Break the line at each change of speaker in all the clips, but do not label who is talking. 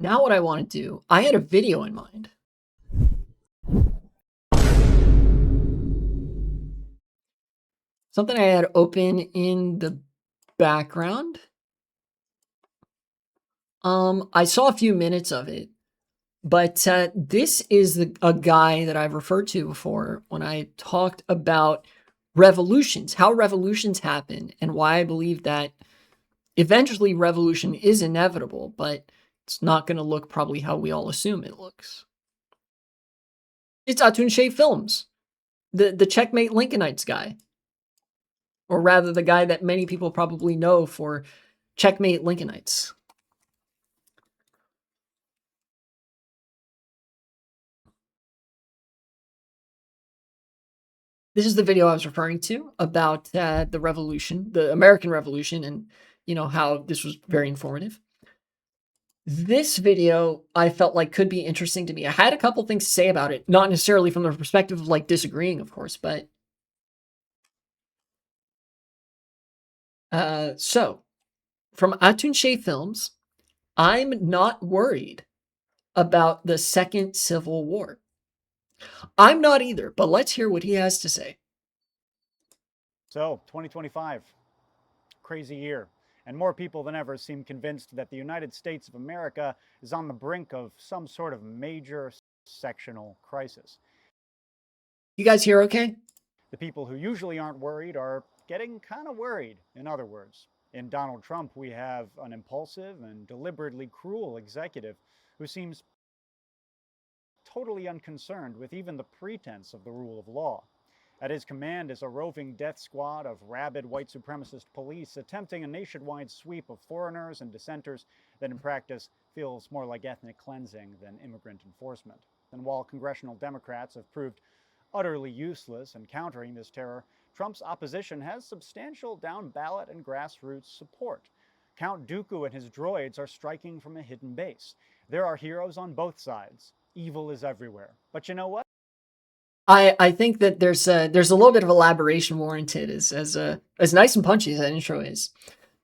Now what I want to do, I had a video in mind. Something I had open in the background. I saw a few minutes of it, but this is a guy that I've referred to before when I talked about revolutions, how revolutions happen, and why I believe that eventually revolution is inevitable, but it's not going to look probably how we all assume it looks. It's Atun-Shei Films, the Checkmate Lincolnites guy. Or rather, the guy that many people probably know for Checkmate Lincolnites. This is the video I was referring to about the revolution, the American Revolution, and how this was very informative. This video I felt like could be interesting to me. I had a couple things to say about it, not necessarily from the perspective of like disagreeing, of course, but so from Atun-Shei Films, I'm not worried about the Second Civil War. I'm not either, but let's hear what he has to say.
So, 2025, crazy year, and more people than ever seem convinced that the United States of America is on the brink of some sort of major sectional crisis.
You guys hear okay?
The people who usually aren't worried are getting kind of worried, in other words. In Donald Trump, we have an impulsive and deliberately cruel executive who seems totally unconcerned with even the pretense of the rule of law. At his command is a roving death squad of rabid white supremacist police attempting a nationwide sweep of foreigners and dissenters that in practice feels more like ethnic cleansing than immigrant enforcement. And while congressional Democrats have proved utterly useless in countering this terror, Trump's opposition has substantial down-ballot and grassroots support. Count Dooku and his droids are striking from a hidden base. There are heroes on both sides. Evil is everywhere. But you know what?
I think that there's a little bit of elaboration warranted as nice and punchy as that intro is.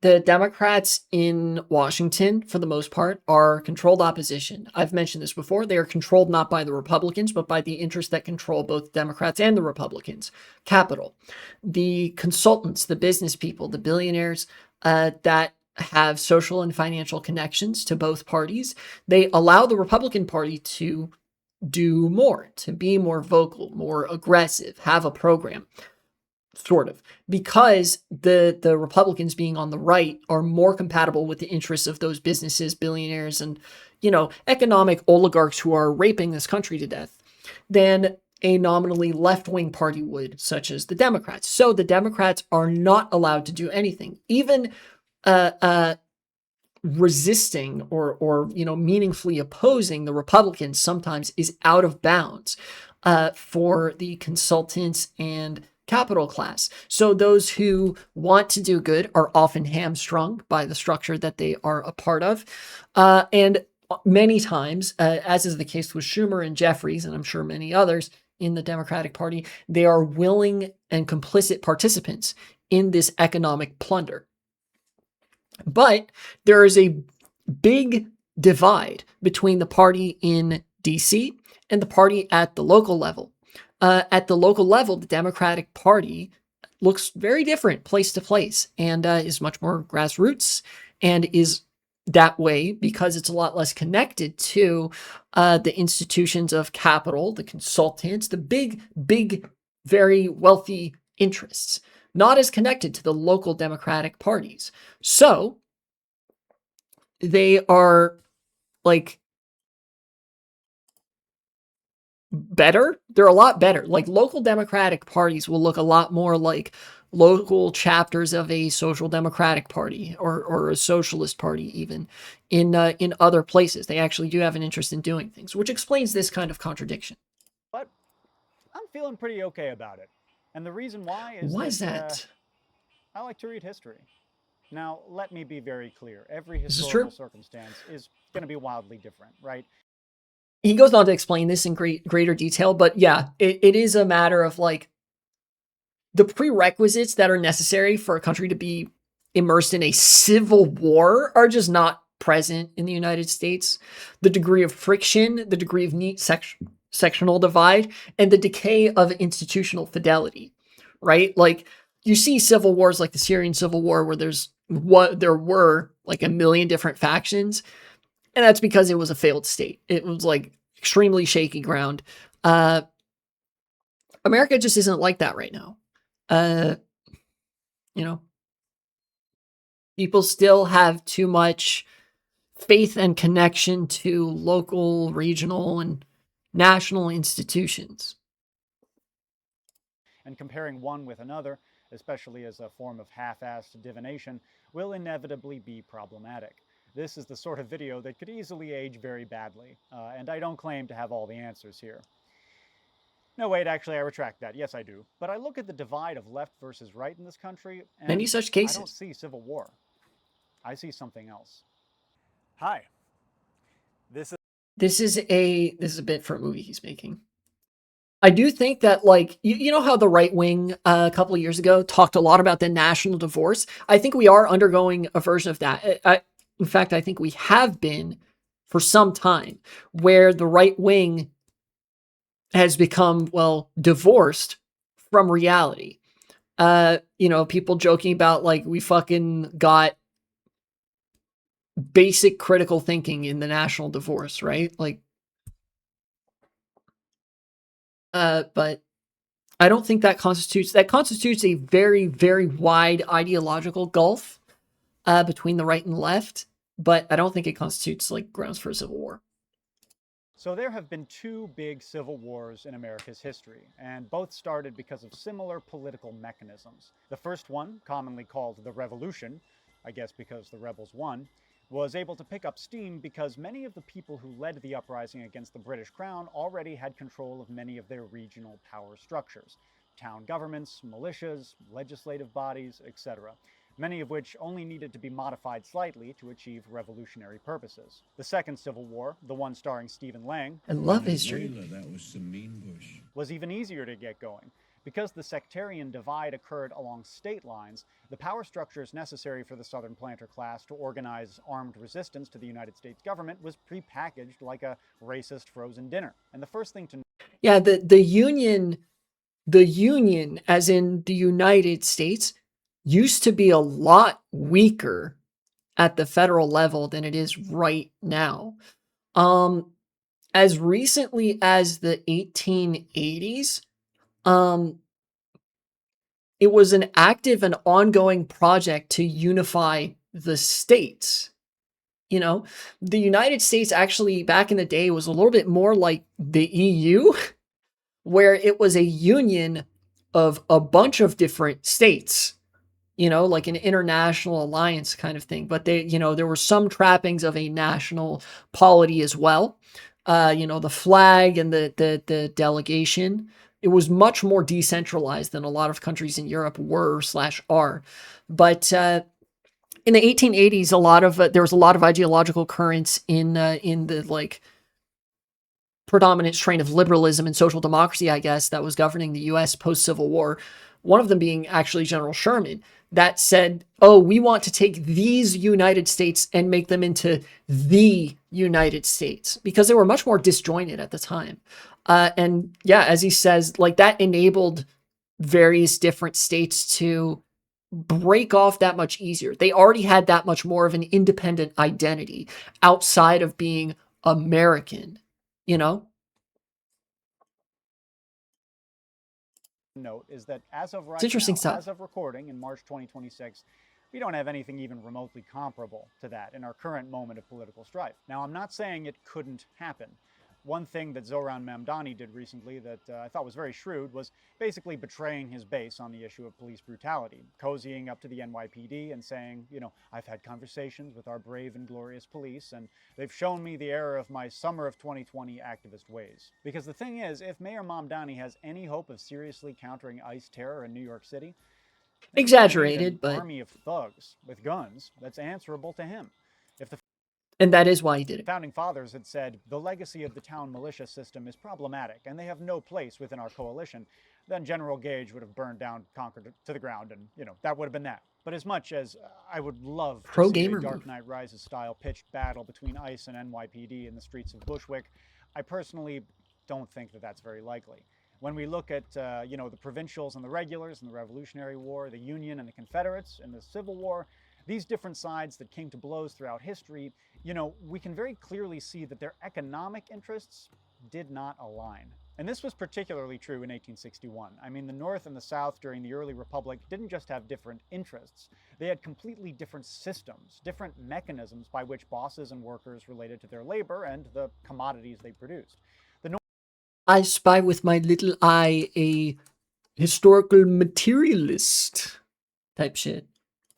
The Democrats in Washington, for the most part, are controlled opposition. I've mentioned this before. They are controlled not by the Republicans, but by the interests that control both Democrats and the Republicans. Capital. The consultants, the business people, the billionaires that have social and financial connections to both parties, they allow the Republican Party to do more, to be more vocal, more aggressive, have a program, sort of, because the Republicans being on the right are more compatible with the interests of those businesses, billionaires, and economic oligarchs who are raping this country to death than a nominally left-wing party would, such as the Democrats. So the Democrats are not allowed to do anything, even resisting or meaningfully opposing the Republicans sometimes is out of bounds for the consultants and capital class. So those who want to do good are often hamstrung by the structure that they are a part of. And many times, as is the case with Schumer and Jeffries, and I'm sure many others in the Democratic Party, they are willing and complicit participants in this economic plunder. But there is a big divide between the party in DC and the party at the local level. At the local level, the Democratic Party looks very different place to place and is much more grassroots and is that way because it's a lot less connected to the institutions of capital, the consultants, the big, very wealthy interests. Not as connected to the local Democratic parties. So they are like better. They're a lot better. Like local Democratic parties will look a lot more like local chapters of a social democratic party or a socialist party even in other places. They actually do have an interest in doing things, which explains this kind of contradiction.
But I'm feeling pretty okay about it. And the reason why is
that?
I like to read history. Now, let me be very clear. Every
This is
historical
true.
circumstance is going to be wildly different, right?
He goes on to explain this in greater detail, but yeah, it is a matter of like the prerequisites that are necessary for a country to be immersed in a civil war are just not present in the United States, the degree of friction, the degree of neat sectional divide, and the decay of institutional fidelity, right? Like you see civil wars like the Syrian Civil War where there were like a million different factions, and that's because it was a failed state. It was like extremely shaky ground. Uh, America just isn't like that right now. Uh, you know, people still have too much faith and connection to local, regional, and national institutions.
And comparing one with another, especially as a form of half-assed divination, will inevitably be problematic. This is the sort of video that could easily age very badly, and I don't claim to have all the answers here. No, wait, actually, I retract that. Yes, I do. But I look at the divide of left versus right in this country,
Many
and
such
I don't
cases.
see civil war. I see something else. Hi. This is
This is a bit for a movie he's making. I do think that, like, you know how the right wing a couple of years ago talked a lot about the national divorce. I think we are undergoing a version of that. In fact, I think we have been for some time, where the right wing has become, well, divorced from reality. People joking about like we fucking got basic critical thinking in the national divorce, right? Like, but I don't think that constitutes a very, very wide ideological gulf between the right and left. But I don't think it constitutes like grounds for a civil war.
So there have been two big civil wars in America's history, and both started because of similar political mechanisms. The first one, commonly called the Revolution, I guess because the rebels won, was able to pick up steam because many of the people who led the uprising against the British Crown already had control of many of their regional power structures: town governments, militias, legislative bodies, etc., many of which only needed to be modified slightly to achieve revolutionary purposes. The Second Civil War, the one starring Stephen Lang,
I love history.
That was some mean bush.
was even easier to get going. Because the sectarian divide occurred along state lines, the power structures necessary for the Southern planter class to organize armed resistance to the United States government was prepackaged like a racist frozen dinner. And the first thing to
Yeah, the union, as in the United States, used to be a lot weaker at the federal level than it is right now. Um, as recently as the 1880s, um, it was an active and ongoing project to unify the states. You know, the United States actually back in the day was a little bit more like the EU, where it was a union of a bunch of different states, like an international alliance kind of thing. But there were some trappings of a national polity as well. The flag and the delegation. It was much more decentralized than a lot of countries in Europe were slash are. But in the 1880s, there was a lot of ideological currents in the like predominant strain of liberalism and social democracy, I guess, that was governing the U.S. post-Civil War. One of them being actually General Sherman, that said, oh, we want to take these United States and make them into the United States, because they were much more disjointed at the time. And yeah, as he says, like that enabled various different states to break off that much easier. They already had that much more of an independent identity outside of being American, you know?
note is that as of
It's
right
interesting
now,
stuff.
as of recording in March 2026, we don't have anything even remotely comparable to that in our current moment of political strife. Now, I'm not saying it couldn't happen. One thing that Zoran Mamdani did recently that I thought was very shrewd was basically betraying his base on the issue of police brutality, cozying up to the NYPD and saying, I've had conversations with our brave and glorious police, and they've shown me the error of my summer of 2020 activist ways. Because the thing is, if Mayor Mamdani has any hope of seriously countering ICE terror in New York City,
Exaggerated,
an
but
army of thugs with guns that's answerable to him. If the
and that is why he did it.
founding fathers had said the legacy of the town militia system is problematic and they have no place within our coalition, then General Gage would have burned down Concord to the ground, and that would have been that. But as much as I would love to
Pro
see a
gamer
Dark
move.
Knight Rises style pitched battle between ICE and NYPD in the streets of Bushwick, I personally don't think that that's very likely. When we look at the provincials and the regulars in the Revolutionary War, the Union and the Confederates in the Civil War, these different sides that came to blows throughout history, we can very clearly see that their economic interests did not align. And this was particularly true in 1861. I mean, the North and the South during the early Republic didn't just have different interests. They had completely different systems, different mechanisms by which bosses and workers related to their labor and the commodities they produced.
I spy with my little eye a historical materialist type shit.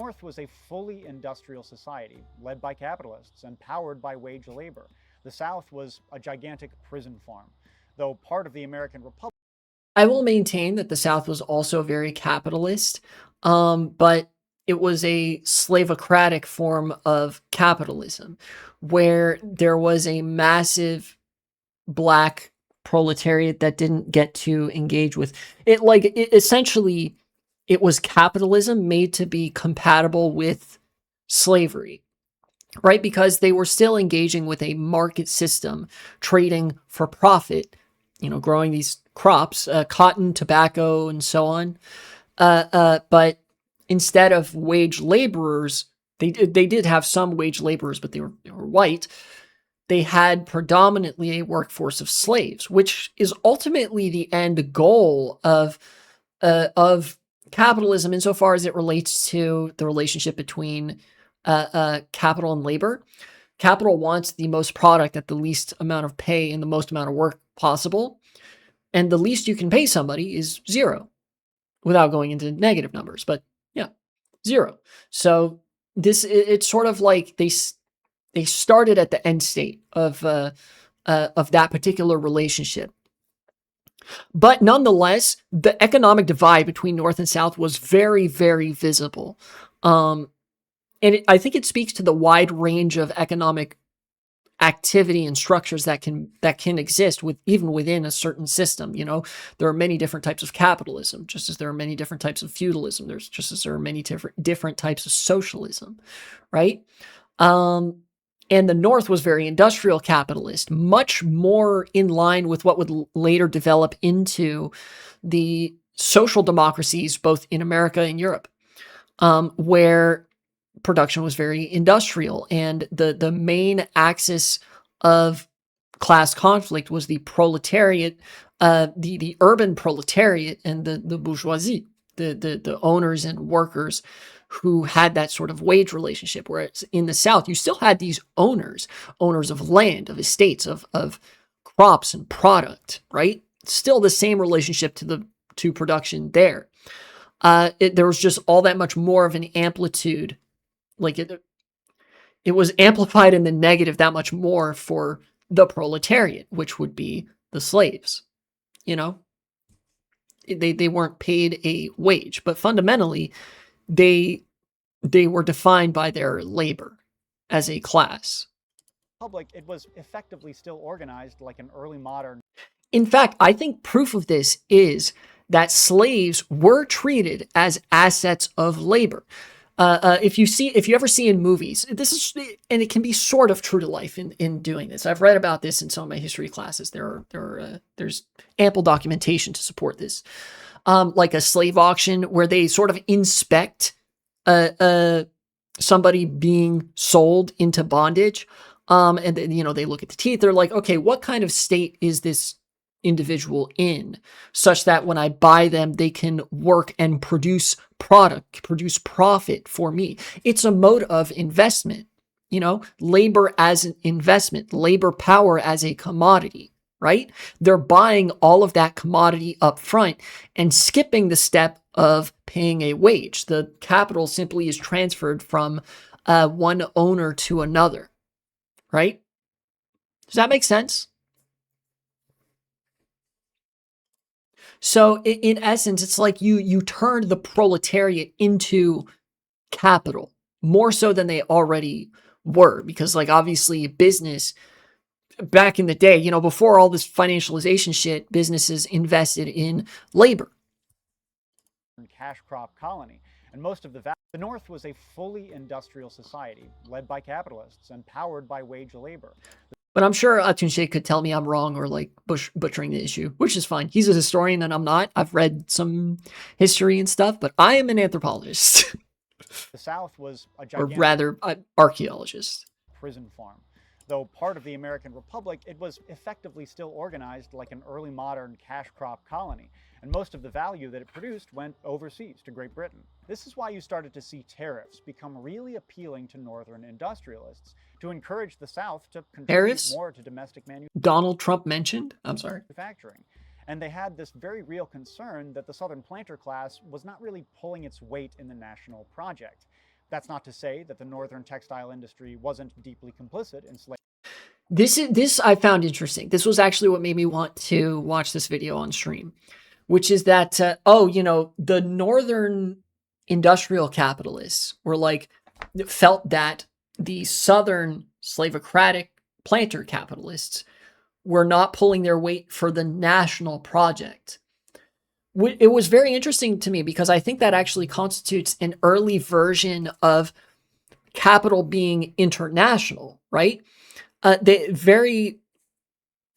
North was a fully industrial society led by capitalists and powered by wage labor. The South was a gigantic prison farm. Though part of the American Republic,
I will maintain that the South was also very capitalist, but it was a slavocratic form of capitalism where there was a massive black proletariat that didn't get to engage with it. Essentially, it was capitalism made to be compatible with slavery, right? Because they were still engaging with a market system, trading for profit, growing these crops, cotton, tobacco, and so on. But instead of wage laborers, they did have some wage laborers, but they were white. They had predominantly a workforce of slaves, which is ultimately the end goal of capitalism insofar as it relates to the relationship between capital and labor. Capital wants the most product at the least amount of pay and the most amount of work possible. And the least you can pay somebody is zero, without going into negative numbers. But yeah, zero. So it's sort of like they started at the end state of that particular relationship. But nonetheless, the economic divide between North and South was very, very visible. I think it speaks to the wide range of economic activity and structures that can exist even within a certain system. There are many different types of capitalism, just as there are many different types of feudalism. There are many different types of socialism, right? And the North was very industrial capitalist, much more in line with what would later develop into the social democracies, both in America and Europe, where production was very industrial. And the main axis of class conflict was the proletariat, the urban proletariat and the bourgeoisie, the owners and workers who had that sort of wage relationship. Whereas in the South, you still had these owners of land, of estates, of crops and product, right? Still the same relationship to production there. There was just all that much more of an amplitude. It was amplified in the negative that much more for the proletariat, which would be the slaves. They weren't paid a wage, but fundamentally, they were defined by their labor as a class.
it was effectively still organized like an early modern.
In fact, I think proof of this is that slaves were treated as assets of labor. If you ever see in movies, and it can be sort of true to life in doing this. I've read about this in some of my history classes. There's ample documentation to support this. Like a slave auction where they sort of inspect somebody being sold into bondage, and then, they look at the teeth. They're like, okay, what kind of state is this individual in, such that when I buy them, they can work and produce profit for me. It's a mode of investment, labor as an investment, labor power as a commodity, right? They're buying all of that commodity up front and skipping the step of paying a wage. The capital simply is transferred from one owner to another, right? Does that make sense? So in essence, it's like you turned the proletariat into capital more so than they already were, because obviously business back in the day, before all this financialization shit, businesses invested in labor.
Cash crop colony. and most of the North was a fully industrial society led by capitalists and powered by wage labor.
But I'm sure Atun-Shei could tell me I'm wrong or like butchering the issue, which is fine. He's a historian and I'm not. I've read some history and stuff, but I am an anthropologist.
The South was a
or
gigantic
rather, archaeologist.
prison farm. Though part of the American Republic, it was effectively still organized like an early modern cash crop colony, and most of the value that it produced went overseas to Great Britain. This is why you started to see tariffs become really appealing to Northern industrialists to encourage the South to contribute more to domestic
Donald Trump mentioned? I'm sorry.
Manufacturing. And they had this very real concern that the Southern planter class was not really pulling its weight in the national project. That's not to say that the Northern textile industry wasn't deeply complicit in slavery.
This I found interesting. This was actually what made me want to watch this video on stream, which is that, the Northern industrial capitalists were like, felt that the Southern slavocratic planter capitalists were not pulling their weight for the national project. It was very interesting to me because I think that actually constitutes an early version of capital being international, right? The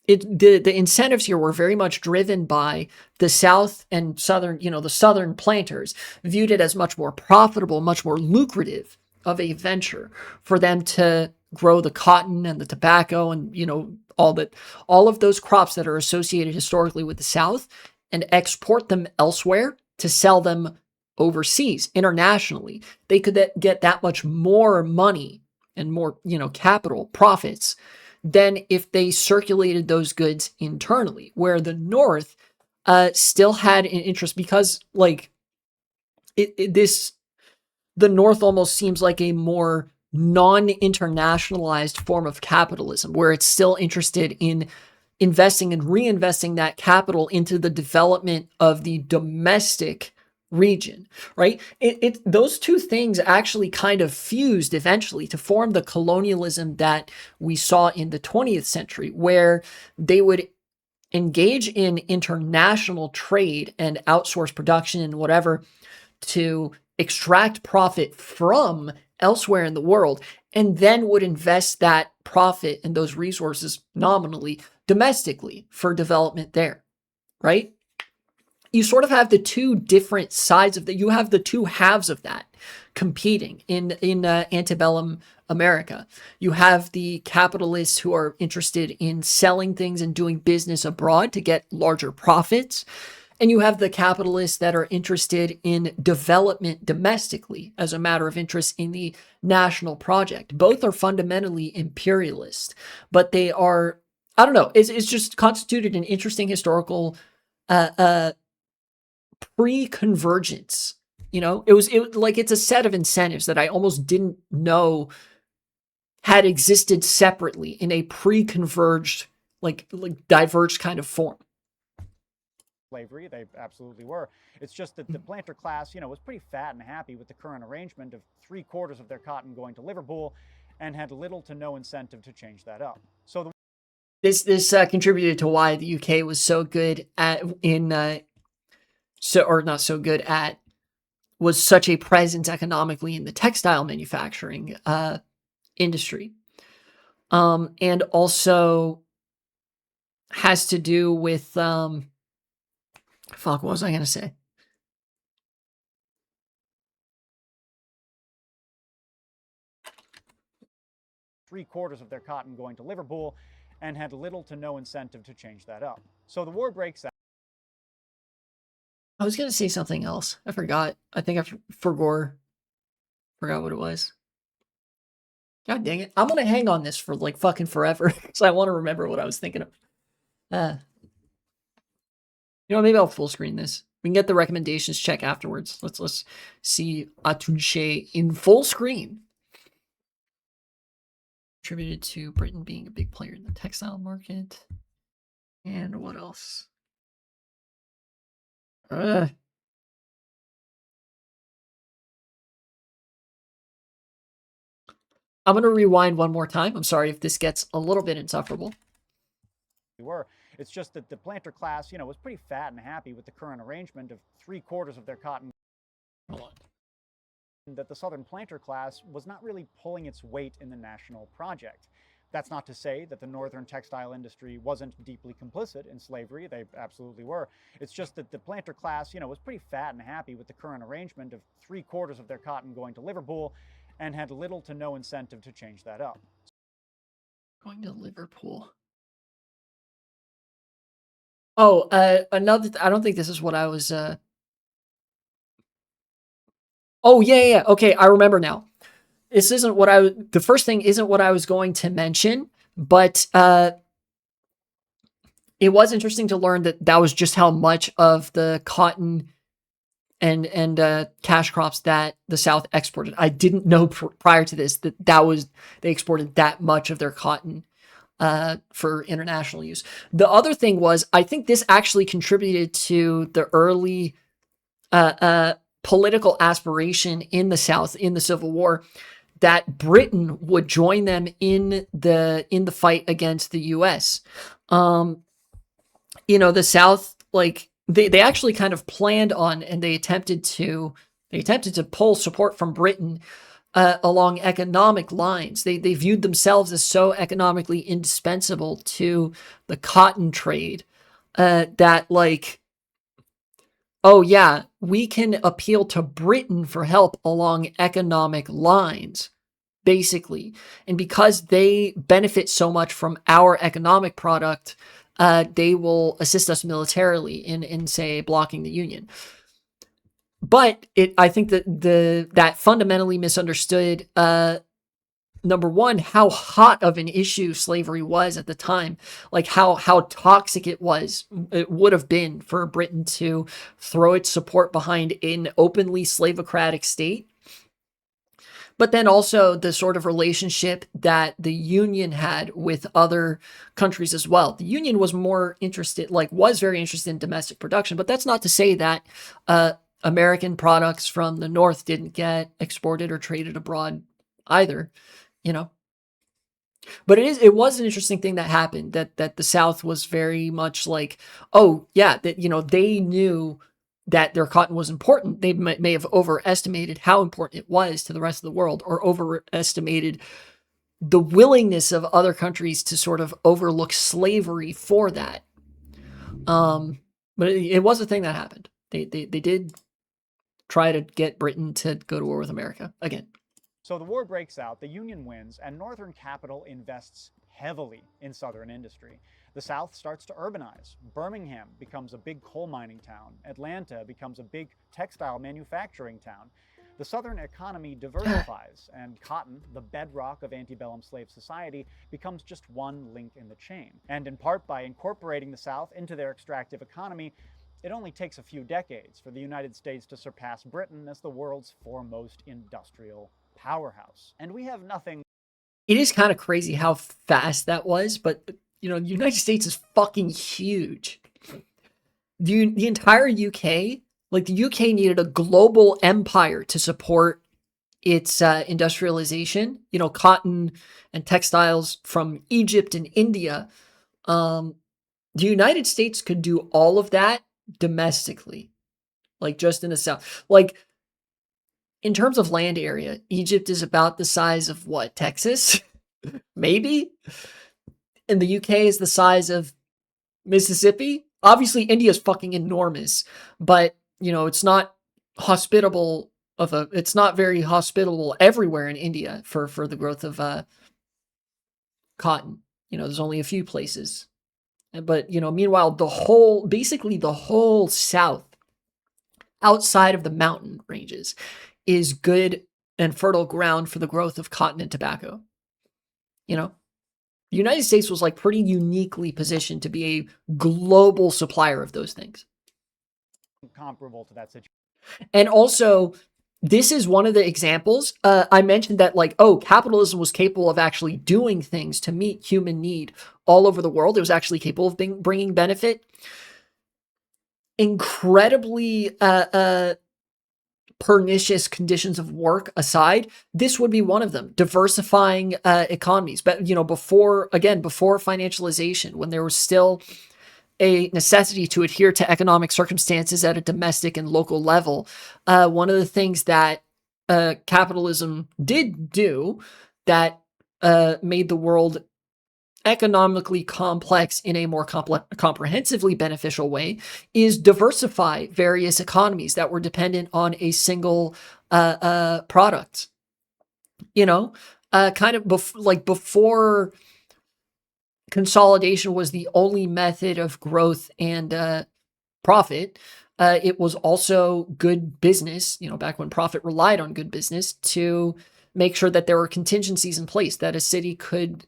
incentives here were very much driven by the South and Southern, the Southern planters viewed it as much more profitable, much more lucrative of a venture for them to grow the cotton and the tobacco and, all of those crops that are associated historically with the South and export them elsewhere to sell them overseas, internationally. They could get that much more money and more, capital profits than if they circulated those goods internally, where the North still had an interest because, the North almost seems like a more non-internationalized form of capitalism, where it's still interested in investing and reinvesting that capital into the development of the domestic region, right? Those two things actually kind of fused eventually to form the colonialism that we saw in the 20th century, where they would engage in international trade and outsource production and whatever to extract profit from elsewhere in the world, and then would invest that profit and those resources nominally domestically for development there, right? You sort of have the two different sides of that. You have the two halves of that competing in antebellum America. You have the capitalists who are interested in selling things and doing business abroad to get larger profits. And you have the capitalists that are interested in development domestically as a matter of interest in the national project. Both are fundamentally imperialist, but they are, I don't know, it's just constituted an interesting historical pre-convergence. It's a set of incentives that I almost didn't know had existed separately in a pre-converged, like diverged kind of form.
Slavery, they absolutely were. It's just that the planter class, was pretty fat and happy with the current arrangement of 3/4 of their cotton going to Liverpool, and had little to no incentive to change that up. So
this contributed to why the UK was so good was such a presence economically in the textile manufacturing industry, and also has to do with what was I gonna say?
3/4 of their cotton going to Liverpool, and had little to no incentive to change that up. So the war breaks out.
I was gonna say something else. I forgot. I think I forgot what it was. God dang it. I'm gonna hang on this for like fucking forever because I want to remember what I was thinking of. Maybe I'll full screen this. We can get the recommendations check afterwards. Let's see Atun-Shei in full screen. Contributed to Britain being a big player in the textile market. And what else? I'm going to rewind one more time. I'm sorry if this gets a little bit insufferable.
It's just that the planter class, was pretty fat and happy with the current arrangement of 3/4 of their cotton.
Hold on.
that the Southern planter class was not really pulling its weight in the national project. That's not to say that the Northern textile industry wasn't deeply complicit in slavery. They absolutely were. It's just that the planter class, was pretty fat and happy with the current arrangement of 3/4 of their cotton going to Liverpool and had little to no incentive to change that up.
Going to Liverpool. Oh, I don't think this is what I was, oh, yeah. Okay, I remember now. This isn't what the first thing isn't what I was going to mention, but it was interesting to learn that was just how much of the cotton and cash crops that the South exported. I didn't know prior to this that they exported that much of their cotton for international use. The other thing was, I think this actually contributed to the early political aspiration in the South in the Civil War, that Britain would join them in the fight against the U.S. The South, like, they actually kind of planned on, and they attempted to pull support from Britain along economic lines. They viewed themselves as so economically indispensable to the cotton trade that, like, oh yeah, we can appeal to Britain for help along economic lines, basically. And because they benefit so much from our economic product, they will assist us militarily in say, blocking the Union. But I think that fundamentally misunderstood, number one, how hot of an issue slavery was at the time, like how toxic it would have been for Britain to throw its support behind an openly slavocratic state. But then also the sort of relationship that the Union had with other countries as well. The Union was very interested in domestic production, but that's not to say that American products from the North didn't get exported or traded abroad either, But it was an interesting thing that happened, that the South was very much like, oh yeah, that, they knew that their cotton was important. They may have overestimated how important it was to the rest of the world, or overestimated the willingness of other countries to sort of overlook slavery for that. But it was a thing that happened. They did try to get Britain to go to war with America again.
So the war breaks out, the Union wins, and Northern capital invests heavily in Southern industry. The South starts to urbanize. Birmingham becomes a big coal mining town. Atlanta becomes a big textile manufacturing town. The Southern economy diversifies, and cotton, the bedrock of antebellum slave society, becomes just one link in the chain. And in part by incorporating the South into their extractive economy, it only takes a few decades for the United States to surpass Britain as the world's foremost industrial powerhouse. And we have nothing.
It is kind of crazy how fast that was, but the United States is fucking huge. The entire UK, like, the UK needed a global empire to support its industrialization. Cotton and textiles from Egypt and India. The United States could do all of that domestically, like, just in the South. Like, in terms of land area, Egypt is about the size of what, Texas? Maybe? And the UK is the size of Mississippi. Obviously, India is fucking enormous, but it's not hospitable it's not very hospitable everywhere in India for the growth of cotton. There's only a few places. But, meanwhile, basically the whole South, outside of the mountain ranges, is good and fertile ground for the growth of cotton and tobacco. The United States was, like, pretty uniquely positioned to be a global supplier of those things.
Comparable to that situation.
And also, this is one of the examples. I mentioned that, like, capitalism was capable of actually doing things to meet human need all over the world. It was actually capable of bringing benefit. Incredibly pernicious conditions of work aside, this would be one of them. Diversifying economies, but before financialization, when there was still a necessity to adhere to economic circumstances at a domestic and local level, one of the things that capitalism did do that made the world economically complex in a more comprehensively beneficial way is diversify various economies that were dependent on a single product. Kind of before consolidation was the only method of growth and profit. It was also good business, back when profit relied on good business, to make sure that there were contingencies in place, that a city could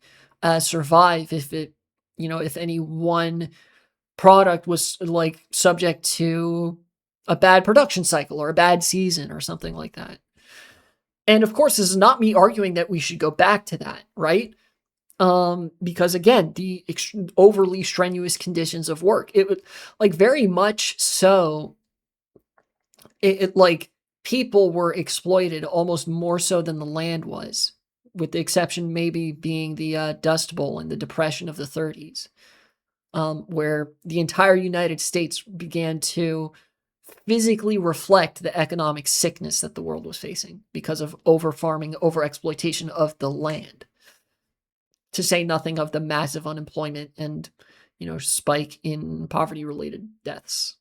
survive if any one product was like subject to a bad production cycle or a bad season or something like that. And of course, this is not me arguing that we should go back to that, right? Because again, the overly strenuous conditions of work, it would like very much so. It like people were exploited almost more so than the land was, with the exception maybe being the Dust Bowl and the Depression of the 30s, where the entire United States began to physically reflect the economic sickness that the world was facing because of over-farming, over-exploitation of the land. To say nothing of the massive unemployment and, spike in poverty-related deaths.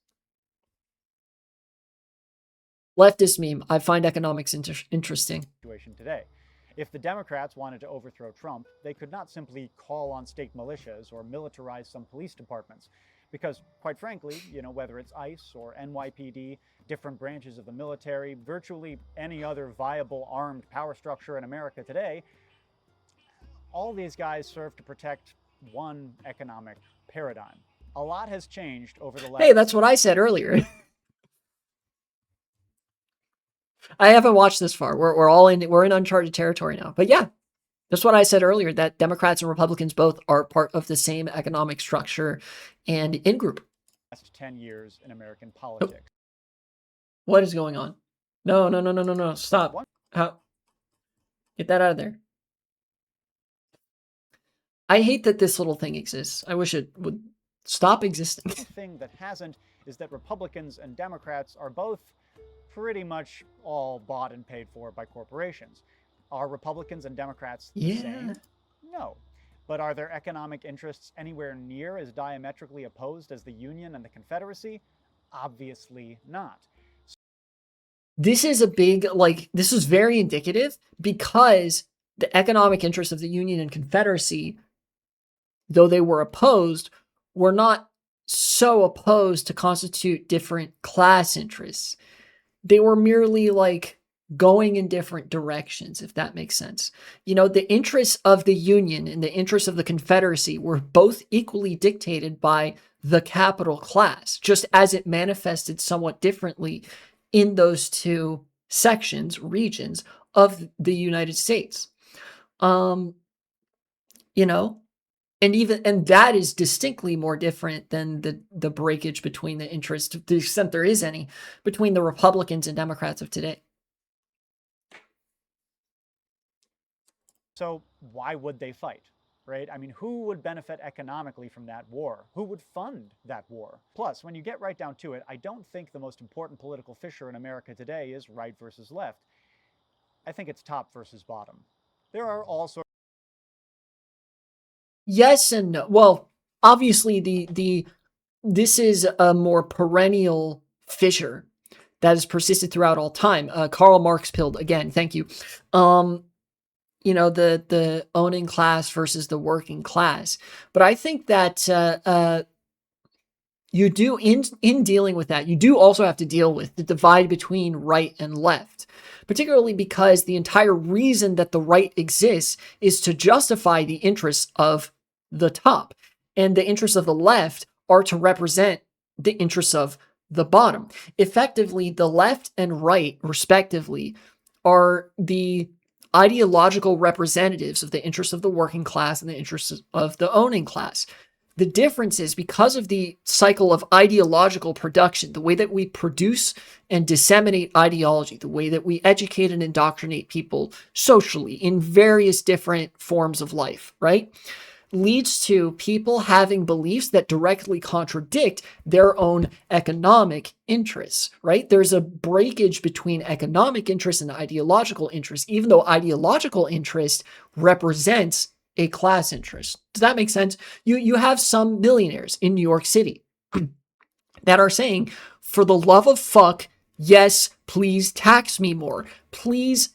Leftist meme, I find economics interesting.
Situation today. If the Democrats wanted to overthrow Trump, they could not simply call on state militias or militarize some police departments. Because, quite frankly, whether it's ICE or NYPD, different branches of the military, virtually any other viable armed power structure in America today, all these guys serve to protect one economic paradigm. A lot has changed over the last...
Hey, that's what I said earlier. I haven't watched this far. We're in uncharted territory now. But yeah, that's what I said earlier, that Democrats and Republicans both are part of the same economic structure and in-group.
Last 10 years in American politics.
What is going on? No. Stop. How? Get that out of there. I hate that this little thing exists. I wish it would stop existing.
The thing that hasn't is that Republicans and Democrats are both pretty much all bought and paid for by corporations. Are Republicans and Democrats the same? No. But are their economic interests anywhere near as diametrically opposed as the Union and the Confederacy? Obviously not.
This is this is very indicative, because the economic interests of the Union and Confederacy, though they were opposed, were not so opposed to constitute different class interests. They were merely going in different directions, if that makes sense. The interests of the Union and the interests of the Confederacy were both equally dictated by the capital class, just as it manifested somewhat differently in those two regions of the United States. And that is distinctly more different than the breakage between the interests, to the extent there is any, between the Republicans and Democrats of today.
So why would they fight, right? I mean, who would benefit economically from that war? Who would fund that war? Plus, when you get right down to it, I don't think the most important political fissure in America today is right versus left. I think it's top versus bottom. There are all sorts.
Yes and no. Well, obviously this is a more perennial fissure that has persisted throughout all time. Karl Marx pilled again. Thank you. The owning class versus the working class. But I think that you do, in dealing with that, you do also have to deal with the divide between right and left, particularly because the entire reason that the right exists is to justify the interests of the top, and the interests of the left are to represent the interests of the bottom. Effectively, the left and right, respectively, are the ideological representatives of the interests of the working class and the interests of the owning class. The difference is, because of the cycle of ideological production, the way that we produce and disseminate ideology, the way that we educate and indoctrinate people socially in various different forms of life, right? leads to people having beliefs that directly contradict their own economic interests, right? There's a breakage between economic interest and ideological interest, even though ideological interest represents a class interest. Does that make sense? You have some millionaires in New York City that are saying, for the love of fuck, yes, please tax me more. Please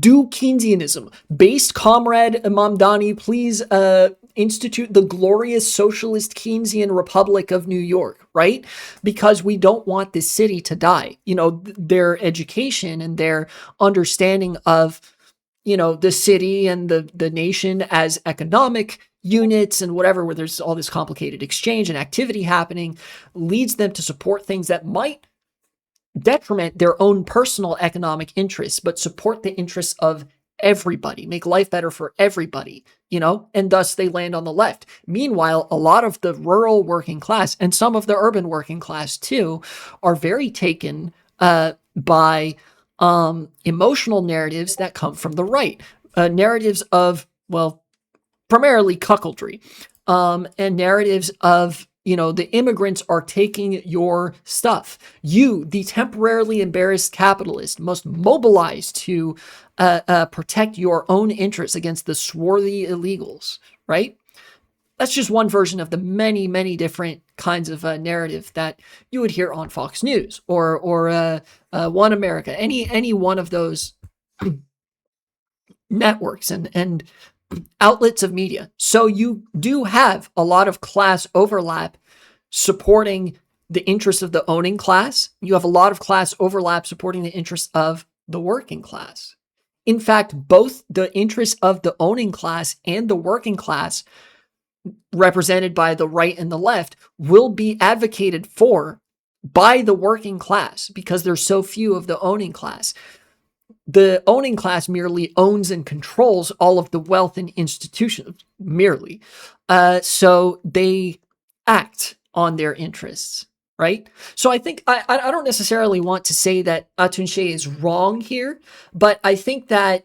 do Keynesianism. Based Comrade Mamdani, please institute the glorious socialist Keynesian Republic of New York, right? Because we don't want this city to die. You know, their education and their understanding of, you know, the city and the nation as economic units and whatever, where there's all this complicated exchange and activity happening, leads them to support things that might detriment their own personal economic interests, but support the interests of everybody, make life better for everybody, you know, and thus they land on the left. Meanwhile, a lot of the rural working class and some of the urban working class too are very taken by emotional narratives that come from the right, narratives of, well, primarily cuckoldry, and narratives of, you know, the immigrants are taking your stuff. You, the temporarily embarrassed capitalist, must mobilize to protect your own interests against the swarthy illegals, right? That's just one version of the many, many different kinds of narrative that you would hear on Fox News or One America, any one of those networks and outlets of media. So you do have a lot of class overlap supporting the interests of the owning class. You have a lot of class overlap supporting the interests of the working class. In fact, both the interests of the owning class and the working class, represented by the right and the left, will be advocated for by the working class because there's so few of the owning class. The owning class merely owns and controls all of the wealth and institutions, merely. So they act on their interests, right? So I think I don't necessarily want to say that Atun-Shei is wrong here, but I think that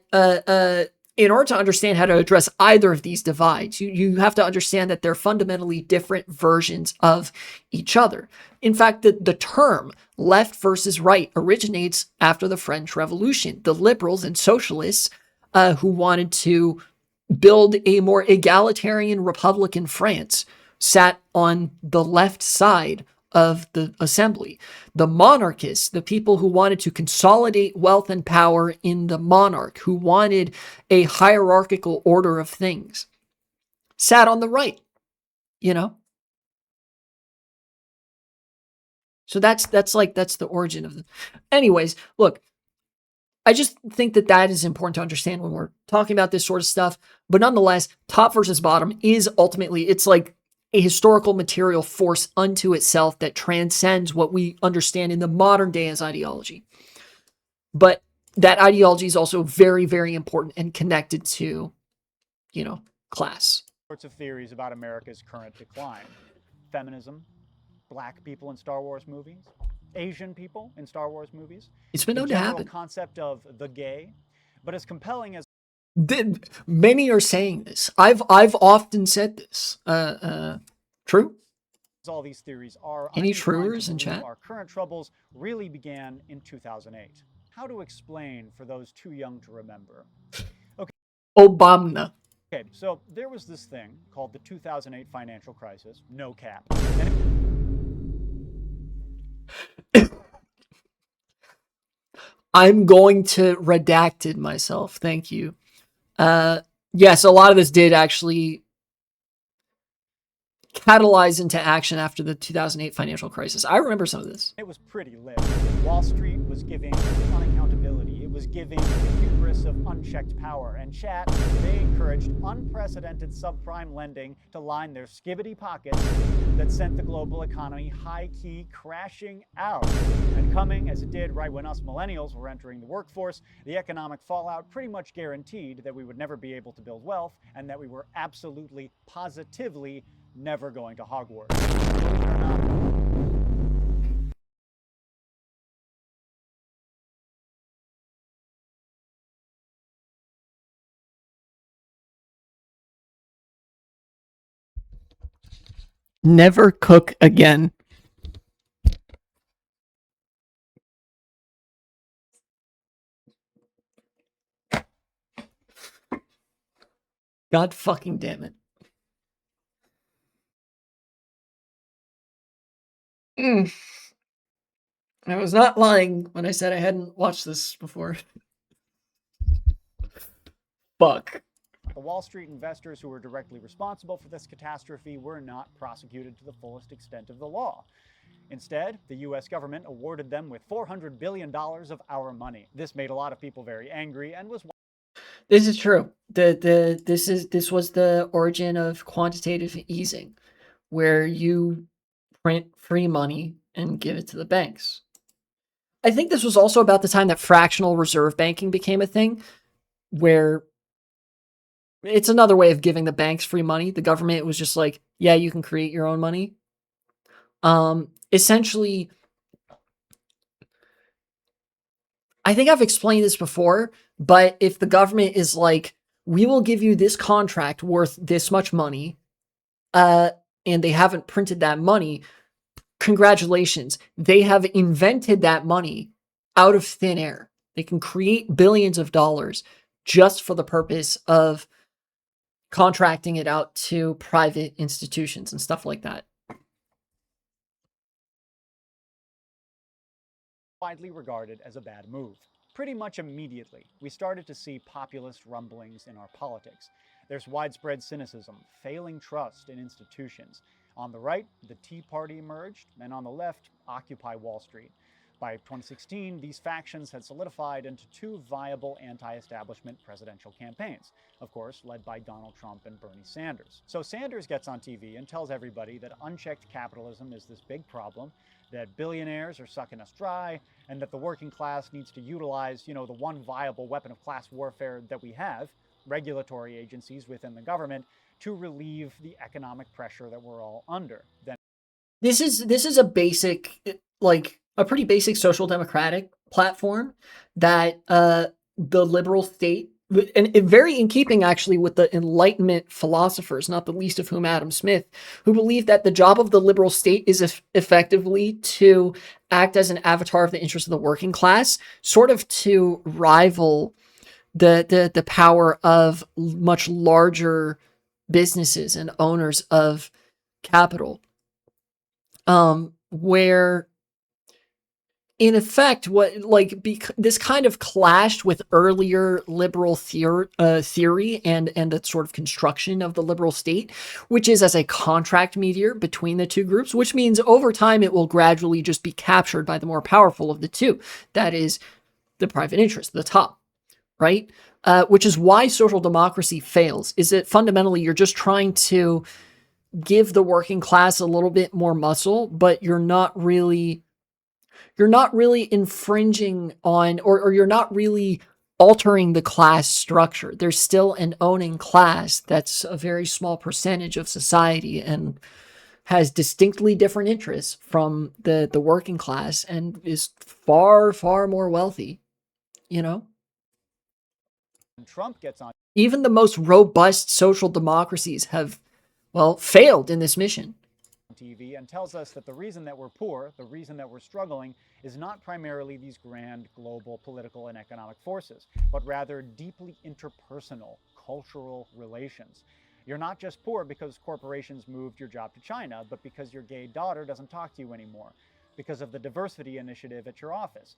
in order to understand how to address either of these divides, you have to understand that they're fundamentally different versions of each other. In fact, the term left versus right originates after the French Revolution. The liberals and socialists who wanted to build a more egalitarian republic in France sat on the left side of the assembly. The monarchists, the people who wanted to consolidate wealth and power in the monarch, who wanted a hierarchical order of things, sat on the right, you know? So that's the origin of the. Anyways, look, I just think that is important to understand when we're talking about this sort of stuff. But nonetheless, top versus bottom is ultimately, it's like a historical material force unto itself that transcends what we understand in the modern day as ideology. But that ideology is also very, very important and connected to, you know, class.
Sorts of theories about America's current decline. Feminism, black people in Star Wars movies, Asian people in Star Wars movies.
It's been
the
known to
general
happen.
Concept of the gay, but as compelling as
Many are saying this. I've often said this. True?
all these theories are,
Any
I'm inclined
truers
to
in
believe
chat?
our current troubles really began in 2008. How to explain for those too young to remember?
Obama.
Okay, so there was this thing called the 2008 financial crisis, no cap.
I'm going to redact it myself. Thank you. Yes, a lot of this did actually catalyze into action after the 2008 financial crisis. I remember some of this.
It was pretty lit. Wall Street was giving unaccountability. It was giving the hubris of unchecked power. And chat, they encouraged unprecedented subprime lending to line their skibbity pockets that sent the global economy high-key crashing out. And coming, as it did right when us millennials were entering the workforce, the economic fallout pretty much guaranteed that we would never be able to build wealth and that we were absolutely, positively never going to Hogwarts.
Never cook again. God fucking damn it. I was not lying when I said I hadn't watched this before. Fuck.
The Wall Street investors who were directly responsible for this catastrophe were not prosecuted to the fullest extent of the law. Instead, the US government awarded them with $400 billion of our money. This made a lot of people very angry and was.
This is true. This was the origin of quantitative easing, where you print free money and give it to the banks. I think this was also about the time that fractional reserve banking became a thing, where it's another way of giving the banks free money. The government was just like, yeah, you can create your own money. Essentially, I think I've explained this before, but if the government is like, we will give you this contract worth this much money, and they haven't printed that money, congratulations. They have invented that money out of thin air. They can create billions of dollars just for the purpose of contracting it out to private institutions and stuff like that.
Widely regarded as a bad move. Pretty much immediately, we started to see populist rumblings in our politics. There's widespread cynicism, failing trust in institutions. On the right, the Tea Party emerged, and on the left, Occupy Wall Street. By 2016, these factions had solidified into two viable anti-establishment presidential campaigns, of course, led by Donald Trump and Bernie Sanders. So Sanders gets on TV and tells everybody that unchecked capitalism is this big problem, that billionaires are sucking us dry, and that the working class needs to utilize, the one viable weapon of class warfare that we have, regulatory agencies within the government, to relieve the economic pressure that we're all under. Then
this is a basic, like a pretty basic social democratic platform that the liberal state, and very in keeping actually with the Enlightenment philosophers, not the least of whom Adam Smith, who believe that the job of the liberal state is effectively to act as an avatar of the interests of the working class, sort of to rival the power of much larger businesses and owners of capital. Where in effect, this kind of clashed with earlier liberal theory and the sort of construction of the liberal state, which is as a contract mediator between the two groups, which means over time it will gradually just be captured by the more powerful of the two. That is the private interest, the top, right? Which is why social democracy fails, is that fundamentally you're just trying to give the working class a little bit more muscle, but you're not really infringing on, or you're not really altering the class structure. There's still an owning class that's a very small percentage of society and has distinctly different interests from the working class and is far, far more wealthy,
Trump gets on
Even the most robust social democracies have, failed in this mission.
TV and tells us that the reason that we're poor, the reason that we're struggling, is not primarily these grand global political and economic forces, but rather deeply interpersonal cultural relations. You're not just poor because corporations moved your job to China, but because your gay daughter doesn't talk to you anymore, because of the diversity initiative at your office.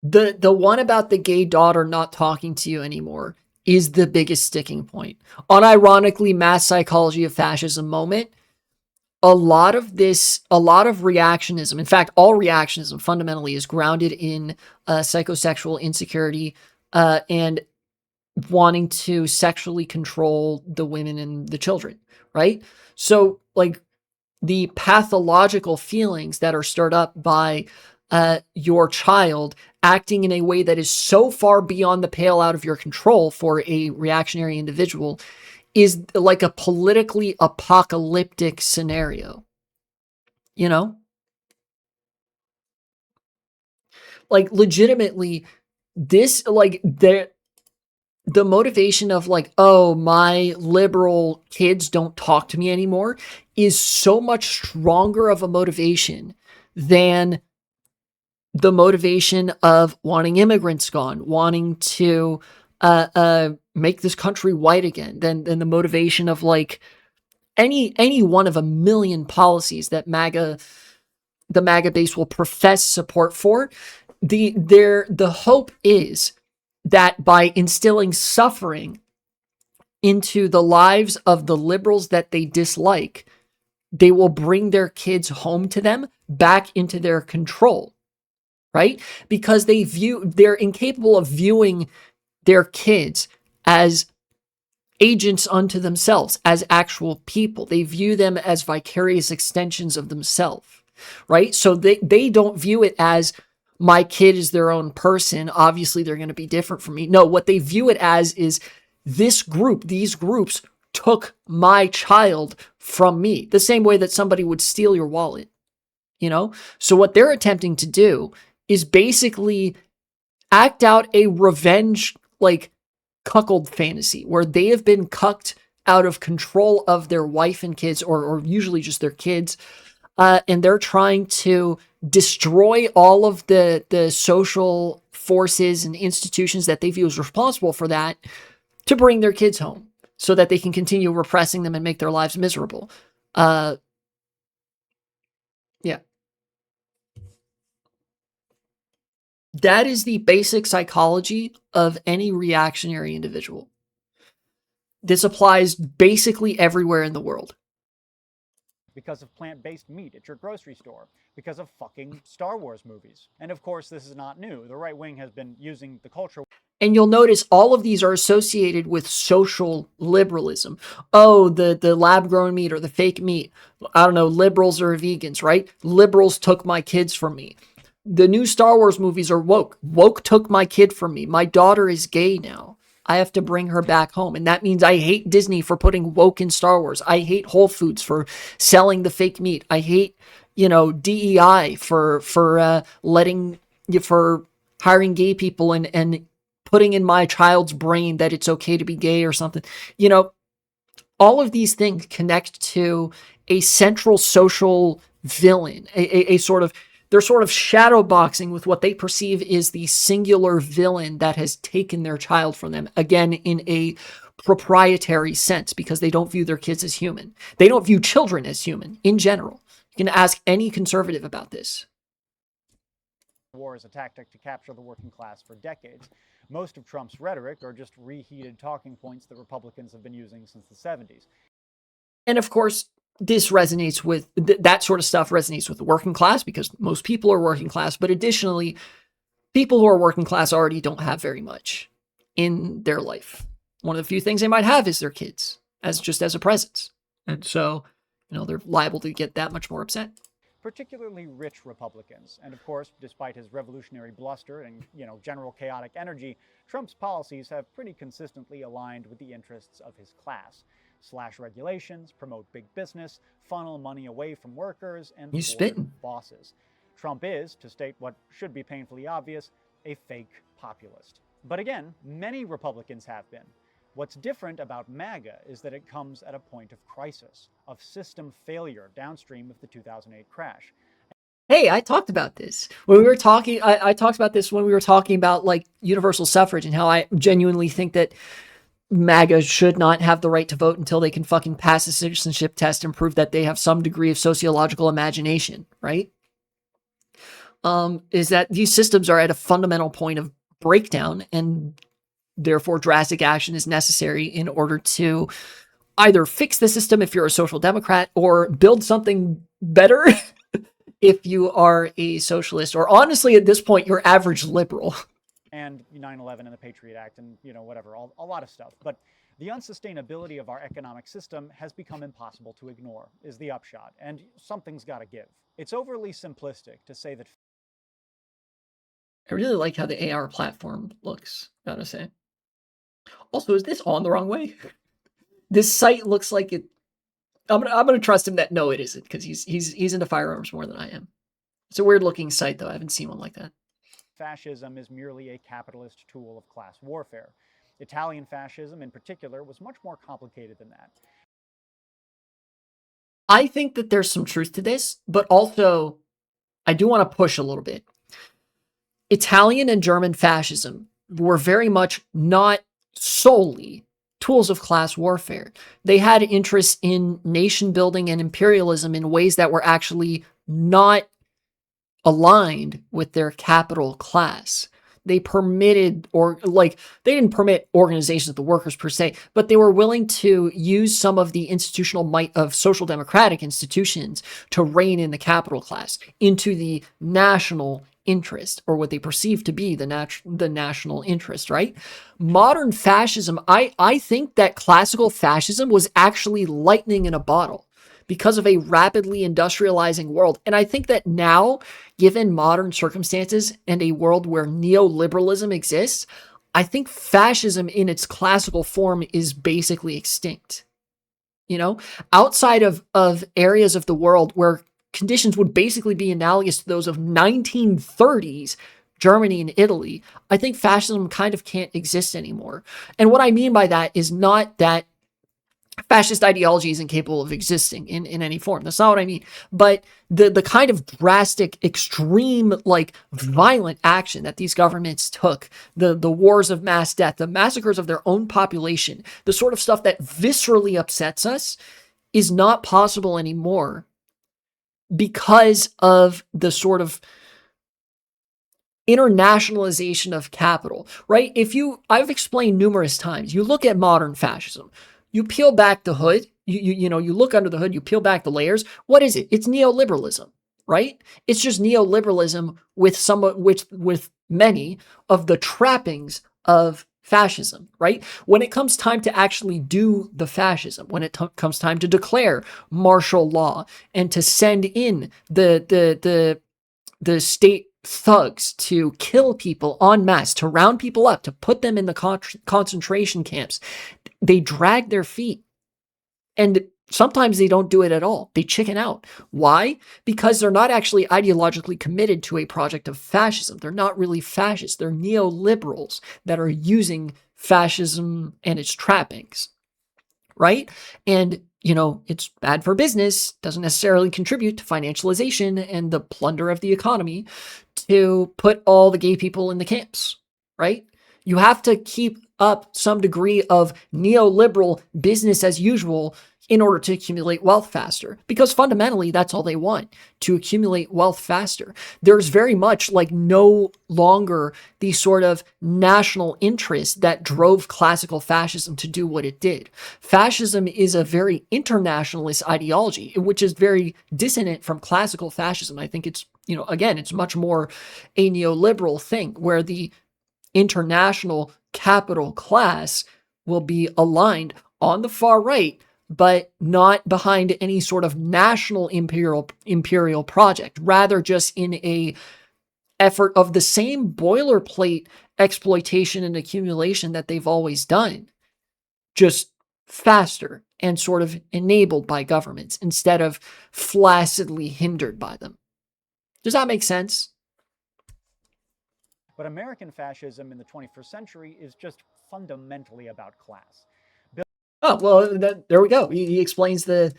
The one about the gay daughter not talking to you anymore is the biggest sticking point. Unironically, mass psychology of fascism moment. A lot of reactionism, in fact, all reactionism fundamentally is grounded in psychosexual insecurity and wanting to sexually control the women and the children, right? So, like, the pathological feelings that are stirred up by your child acting in a way that is so far beyond the pale out of your control for a reactionary individual is like a politically apocalyptic scenario, Like, legitimately, this, like, the motivation of like, oh, my liberal kids don't talk to me anymore is so much stronger of a motivation than the motivation of wanting immigrants gone, wanting to make this country white again, than the motivation of like any one of a million policies that the MAGA base will profess support for. The hope is that by instilling suffering into the lives of the liberals that they dislike, they will bring their kids home to them, back into their control, right? Because they're incapable of viewing their kids as agents unto themselves, as actual people. They view them as vicarious extensions of themselves, right? So they don't view it as my kid is their own person. Obviously, they're going to be different from me. No, what they view it as is these groups took my child from me, the same way that somebody would steal your wallet, you know? So what they're attempting to do is basically act out a revenge, like, cuckold fantasy where they have been cucked out of control of their wife and kids, or usually just their kids, and they're trying to destroy all of the social forces and institutions that they view as responsible for that to bring their kids home so that they can continue repressing them and make their lives miserable. Yeah. That is the basic psychology of any reactionary individual. This applies basically everywhere in the world.
Because of plant-based meat at your grocery store, because of fucking Star Wars movies. And of course, this is not new. The right wing has been using the culture.
And you'll notice all of these are associated with social liberalism. Oh, the lab-grown meat or the fake meat. I don't know, liberals or vegans, right? Liberals took my kids from me. The new Star Wars movies are woke. Woke took my kid from me. My daughter is gay now. I have to bring her back home. And that means I hate Disney for putting woke in Star Wars. I hate Whole Foods for selling the fake meat. I hate, DEI for hiring gay people and putting in my child's brain that it's okay to be gay or something. All of these things connect to a central social villain, a sort of, they're sort of shadow boxing with what they perceive is the singular villain that has taken their child from them, again, in a proprietary sense, because they don't view their kids as human. They don't view children as human in general. You can ask any conservative about this.
War is a tactic to capture the working class for decades. Most of Trump's rhetoric are just reheated talking points that Republicans have been using since the 70s.
And of course, this resonates with that sort of stuff resonates with the working class because most people are working class. But additionally, people who are working class already don't have very much in their life. One of the few things they might have is their kids as a presence. And so, they're liable to get that much more upset.
Particularly rich Republicans. And of course, despite his revolutionary bluster and, general chaotic energy, Trump's policies have pretty consistently aligned with the interests of his class. Slash regulations, promote big business, funnel money away from workers, and thwart bosses. Trump is, to state what should be painfully obvious, a fake populist. But again, many Republicans have been. What's different about MAGA is that it comes at a point of crisis, of system failure downstream of the 2008 crash.
Hey, I talked about this when we were talking. I talked about this when we were talking about like universal suffrage and how I genuinely think that MAGA should not have the right to vote until they can fucking pass a citizenship test and prove that they have some degree of sociological imagination, right? Is that these systems are at a fundamental point of breakdown, and therefore drastic action is necessary in order to either fix the system if you're a social democrat or build something better if you are a socialist, or honestly at this point, your average liberal.
And 9/11 and the Patriot Act and, whatever, a lot of stuff. But the unsustainability of our economic system has become impossible to ignore, is the upshot. And something's got to give. It's overly simplistic to say that.
I really like how the AR platform looks, gotta say. Also, is this on the wrong way? This site looks like it. I'm gonna trust him that no, it isn't, because he's into firearms more than I am. It's a weird looking site though. I haven't seen one like that.
Fascism is merely a capitalist tool of class warfare. Italian fascism, in particular, was much more complicated than that.
I think that there's some truth to this, but also I do want to push a little bit. Italian and German fascism were very much not solely tools of class warfare. They had interests in nation building and imperialism in ways that were actually not aligned with their capital class. They permitted, or like, they didn't permit organizations of the workers per se, but they were willing to use some of the institutional might of social democratic institutions to rein in the capital class into the national interest, or what they perceive to be the national interest, right? Modern fascism, I think that classical fascism was actually lightning in a bottle because of a rapidly industrializing world. And I think that now, given modern circumstances and a world where neoliberalism exists, I think fascism in its classical form is basically extinct. You know, outside of areas of the world where conditions would basically be analogous to those of 1930s Germany and Italy, I think fascism kind of can't exist anymore. And what I mean by that is not that fascist ideology isn't capable of existing in any form. That's not what I mean. But the kind of drastic, extreme, like violent action that these governments took, the wars of mass death, the massacres of their own population, the sort of stuff that viscerally upsets us is not possible anymore because of the sort of internationalization of capital, right? I've explained numerous times, you look at modern fascism, you peel back the hood, you look under the hood, you peel back the layers. What is it? It's neoliberalism, right? It's just neoliberalism with many of the trappings of fascism, right? When it comes time to actually do the fascism, when it comes time to declare martial law and to send in the state thugs to kill people en masse, to round people up, to put them in the concentration camps, they drag their feet. And sometimes they don't do it at all. They chicken out. Why? Because they're not actually ideologically committed to a project of fascism. They're not really fascists. They're neoliberals that are using fascism and its trappings, right? And it's bad for business, doesn't necessarily contribute to financialization and the plunder of the economy to put all the gay people in the camps, right? You have to keep up some degree of neoliberal business as usual in order to accumulate wealth faster, because fundamentally that's all they want, to accumulate wealth faster. There's very much like no longer the sort of national interest that drove classical fascism to do what it did. Fascism is a very internationalist ideology, which is very dissonant from classical fascism. I think it's, again, it's much more a neoliberal thing where the international capital class will be aligned on the far right, but not behind any sort of national imperial project, rather just in a effort of the same boilerplate exploitation and accumulation that they've always done, just faster and sort of enabled by governments instead of flaccidly hindered by them. Does that make sense?
But American fascism in the 21st century is just fundamentally about class.
Oh, well, there we go. He explains he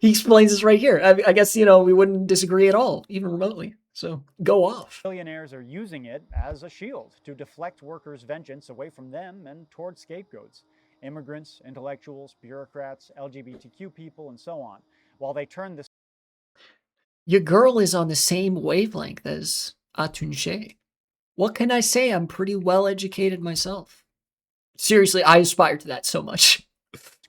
explains this right here. I guess, we wouldn't disagree at all, even remotely. So go off.
Billionaires are using it as a shield to deflect workers' vengeance away from them and toward scapegoats, immigrants, intellectuals, bureaucrats, LGBTQ people, and so on, while they turn this.
Your girl is on the same wavelength as Atun-Shei. What can I say? I'm pretty well educated myself. Seriously, I aspire to that so much.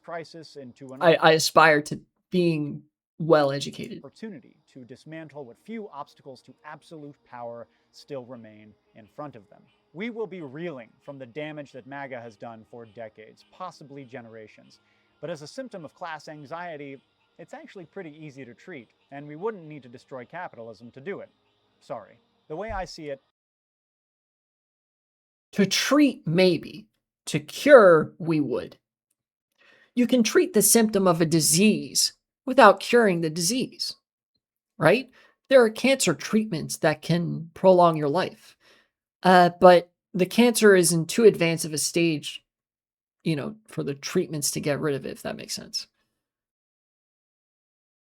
Crisis into an
I aspire to being well educated.
Opportunity to dismantle what few obstacles to absolute power still remain in front of them. We will be reeling from the damage that MAGA has done for decades, possibly generations. But as a symptom of class anxiety, it's actually pretty easy to treat, and we wouldn't need to destroy capitalism to do it. Sorry. The way I see it,
to treat, maybe. To cure, we would. You can treat the symptom of a disease without curing the disease, right? There are cancer treatments that can prolong your life. But the cancer is in too advanced of a stage, for the treatments to get rid of it, if that makes sense.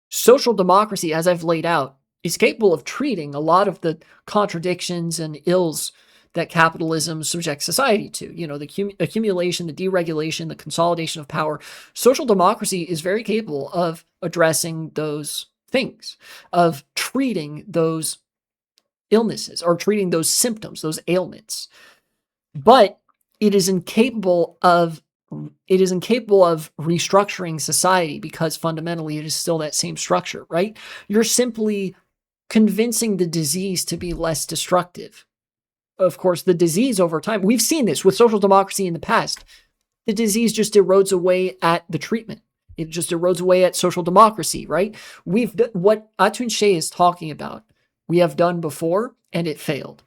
Social democracy, as I've laid out, is capable of treating a lot of the contradictions and ills that capitalism subjects society to. The accumulation, the deregulation, the consolidation of power. Social democracy is very capable of addressing those things, of treating those illnesses or treating those symptoms, those ailments. But it is incapable of restructuring society because fundamentally it is still that same structure, right? You're simply convincing the disease to be less destructive. Of course, the disease over time, we've seen this with social democracy in the past. The disease just erodes away at the treatment. It just erodes away at social democracy, right? What Atun-Shei is talking about, we have done before and it failed.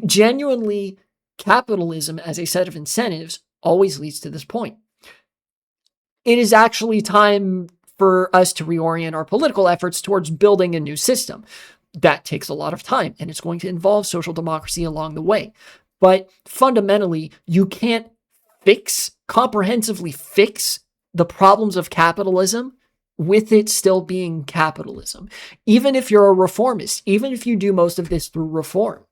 Genuinely, capitalism as a set of incentives always leads to this point. It is actually time for us to reorient our political efforts towards building a new system. That takes a lot of time, and it's going to involve social democracy along the way. But fundamentally, you can't comprehensively fix the problems of capitalism with it still being capitalism. Even if you're a reformist, even if you do most of this through reform,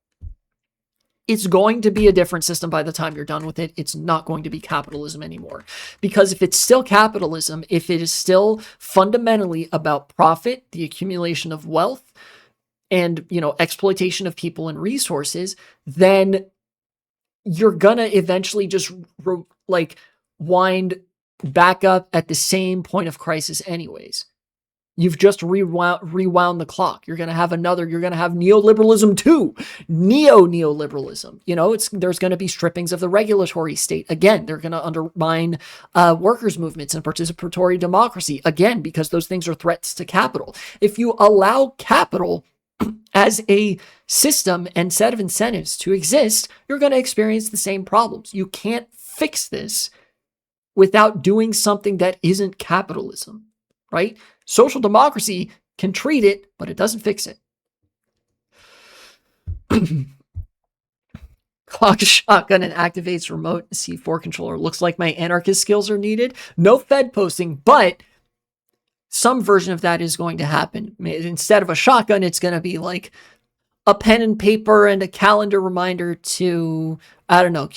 it's going to be a different system by the time you're done with it. It's not going to be capitalism anymore. Because if it's still capitalism, if it is still fundamentally about profit, the accumulation of wealth, and, exploitation of people and resources, then you're gonna eventually just wind back up at the same point of crisis anyways. You've just rewound the clock. You're gonna have neoliberalism too. Neoliberalism. There's gonna be strippings of the regulatory state. Again, they're gonna undermine workers' movements and participatory democracy. Again, because those things are threats to capital. If you allow capital as a system and set of incentives to exist, you're going to experience the same problems. You can't fix this without doing something that isn't capitalism, right? Social democracy can treat it, but it doesn't fix it. Clock shotgun and activates remote C4 controller. Looks like my anarchist skills are needed. No Fed posting, but some version of that is going to happen. Instead of a shotgun, it's going to be like a pen and paper and a calendar reminder to, I don't know,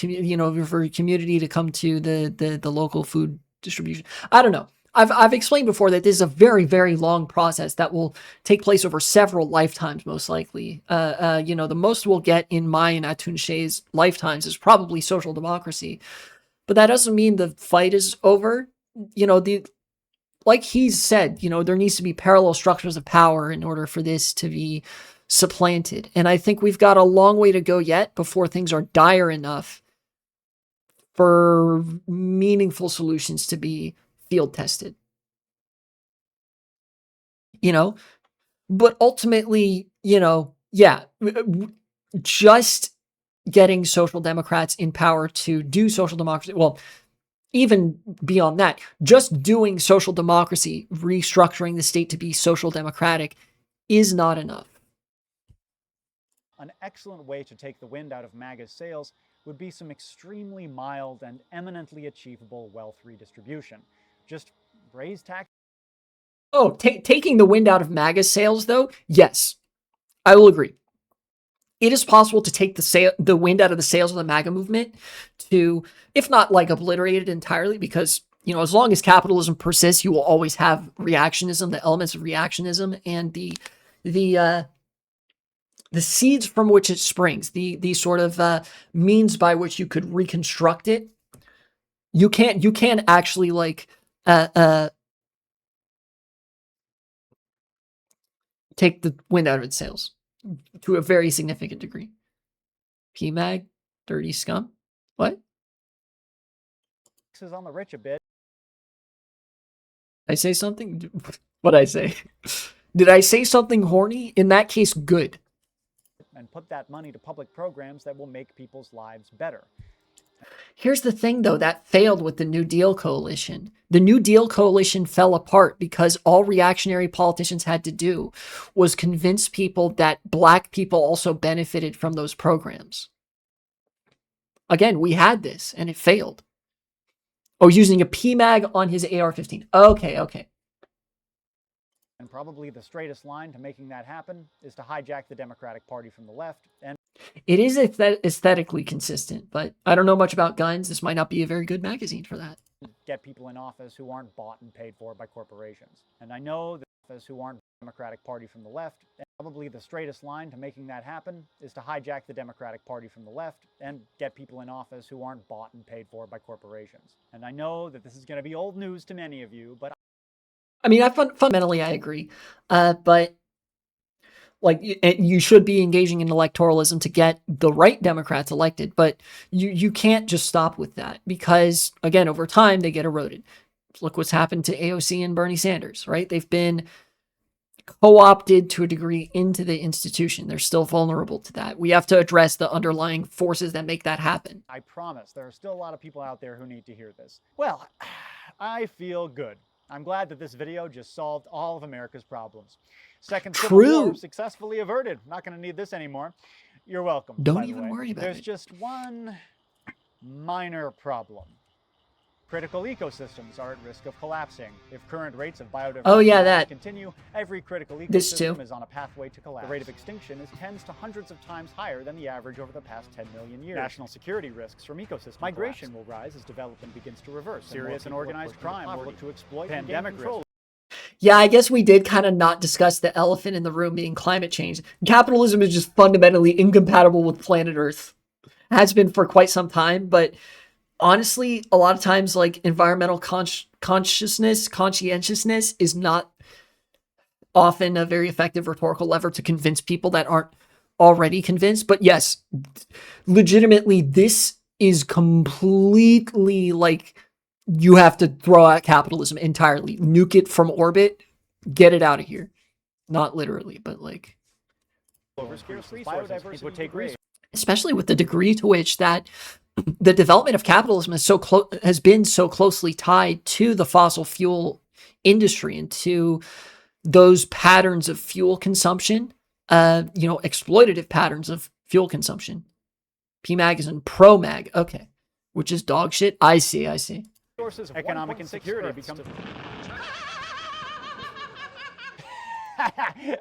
for community to come to the local food distribution. I don't know. I've explained before that this is a very, very long process that will take place over several lifetimes, most likely. The most we'll get in my and Atun-Shei's lifetimes is probably social democracy. But that doesn't mean the fight is over. Like he's said, there needs to be parallel structures of power in order for this to be supplanted. And I think we've got a long way to go yet before things are dire enough for meaningful solutions to be field tested. But ultimately, just getting social democrats in power to do social democracy. Well, even beyond that, just doing social democracy, restructuring the state to be social democratic is not enough.
An excellent way to take the wind out of MAGA's sails would be some extremely mild and eminently achievable wealth redistribution. Just raise taxes.
Oh, taking the wind out of MAGA's sails, though? Yes, I will agree. It is possible to take the wind out of the sails of the MAGA movement to, if not obliterate it entirely, because, as long as capitalism persists, you will always have reactionism, the elements of reactionism, and the seeds from which it springs, the sort of means by which you could reconstruct it. You can't actually take the wind out of its sails to a very significant degree. PMAG, dirty scum. What?
Taxes on the rich a bit.
I say something? What'd I say? Did I say something horny? In that case, good.
And put that money to public programs that will make people's lives better.
Here's the thing, though, that failed with the New Deal coalition. The New Deal coalition fell apart because all reactionary politicians had to do was convince people that Black people also benefited from those programs. Again, we had this and it failed. Oh, using a PMAG on his AR-15. Okay.
And probably the straightest line to making that happen is to hijack the Democratic Party from the left and
it is aesthetically consistent, but I don't know much about guns. This might not be a very good magazine for that.
get people in office who aren't bought and paid for by corporations. And I know that office who aren't Democratic Party from the left, and probably the straightest line to making that happen is to hijack the Democratic Party from the left and get people in office who aren't bought and paid for by corporations. And I know that this is going to be old news to many of you, but
I mean, fundamentally I agree, but like you should be engaging in electoralism to get the right Democrats elected, but you can't just stop with that because again, over time they get eroded. Look what's happened to AOC and Bernie Sanders, right? They've been co-opted to a degree into the institution. They're still vulnerable to that. We have to address the underlying forces that make that happen.
I promise there are still a lot of people out there who need to hear this. Well, I feel good. I'm glad that this video just solved all of America's problems. Second Civil War successfully averted. Not going to need this anymore. You're welcome.
Don't even worry about it.
There's just one minor problem. Critical ecosystems are at risk of collapsing. If current rates of biodiversity continue, every critical ecosystem is on a pathway to collapse. The rate of extinction is tens to hundreds of times higher than the average over the past 10 million years. National security risks from ecosystem migration will rise as development begins to reverse. Serious and organized crime will look to exploit pandemic control.
Yeah, I guess we did kind of not discuss the elephant in the room being climate change. Capitalism is just fundamentally incompatible with planet Earth. Has been for quite some time, but honestly, a lot of times, like environmental conscientiousness is not often a very effective rhetorical lever to convince people that aren't already convinced. But yes, legitimately, this is completely like you have to throw out capitalism entirely, nuke it from orbit, get it out of here. Not literally, but like, especially with the degree to which that the development of capitalism is has been so closely tied to the fossil fuel industry and to those patterns of fuel consumption, exploitative patterns of fuel consumption. PMAG is in pro-mag, okay, which is dog shit. I see.
Sources of economic insecurity become.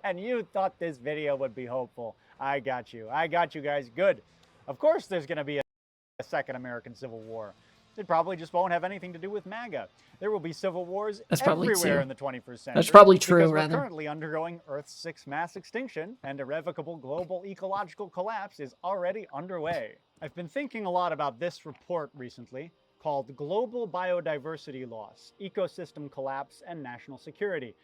And you thought this video would be hopeful. I got you guys. Good. Of course, there's going to be a second American Civil War. It probably just won't have anything to do with MAGA. There will be civil wars everywhere in the 21st century.
That's probably true,
because we're currently undergoing Earth's sixth mass extinction, and irrevocable global ecological collapse is already underway. I've been thinking a lot about this report recently called Global Biodiversity Loss, Ecosystem Collapse, and National Security.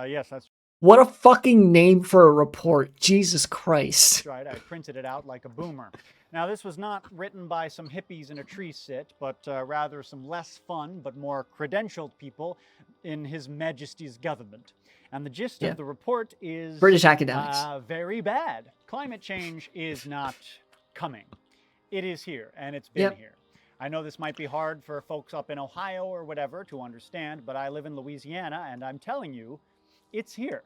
Yes, that's
what a fucking name for a report. Jesus Christ.
right. I printed it out like a boomer. Now, this was not written by some hippies in a tree sit, but rather some less fun but more credentialed people in His Majesty's government. And the gist of the report is
British academics.
Very bad. Climate change is not coming. It is here, and it's been here. I know this might be hard for folks up in Ohio or whatever to understand, but I live in Louisiana, and I'm telling you, it's here.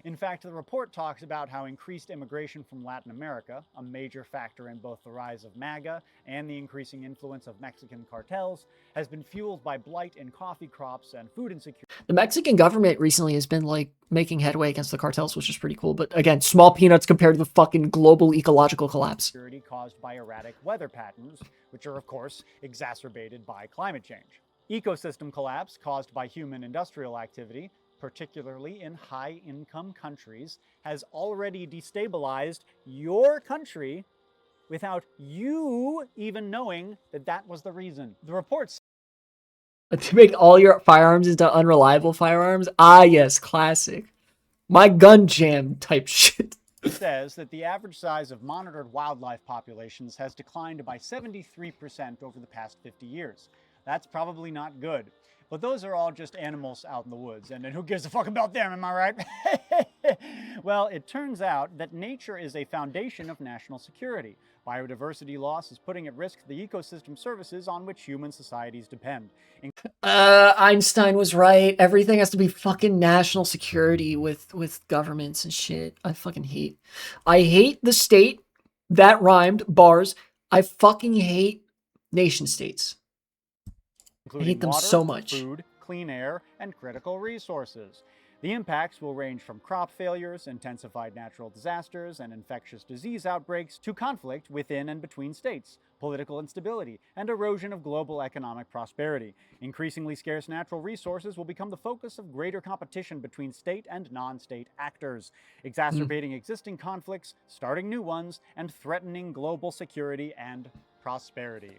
In fact, the report talks about how increased immigration from Latin America, a major factor in both the rise of MAGA and the increasing influence of Mexican cartels, has been fueled by blight in coffee crops and food insecurity.
The Mexican government recently has been like making headway against the cartels, which is pretty cool. But again, small peanuts compared to the fucking global ecological collapse.
Caused by erratic weather patterns, which are of course exacerbated by climate change. Ecosystem collapse caused by human industrial activity, particularly in high-income countries, has already destabilized your country without you even knowing that that was the reason. The reports
to make all your firearms into unreliable firearms? Ah, yes, classic. My gun jam type shit.
says that the average size of monitored wildlife populations has declined by 73% over the past 50 years. That's probably not good. But those are all just animals out in the woods, and who gives a fuck about them, am I right? Well, it turns out that nature is a foundation of national security. Biodiversity loss is putting at risk the ecosystem services on which human societies depend.
Einstein was right. Everything has to be fucking national security with governments and shit. I hate the state. That rhymed, bars. I fucking hate Nation states. I
including
hate them
water,
so much.
food, clean air, and critical resources. The impacts will range from crop failures, intensified natural disasters, and infectious disease outbreaks to conflict within and between states, political instability, and erosion of global economic prosperity. Increasingly scarce natural resources will become the focus of greater competition between state and non-state actors, exacerbating existing conflicts, starting new ones, and threatening global security and prosperity.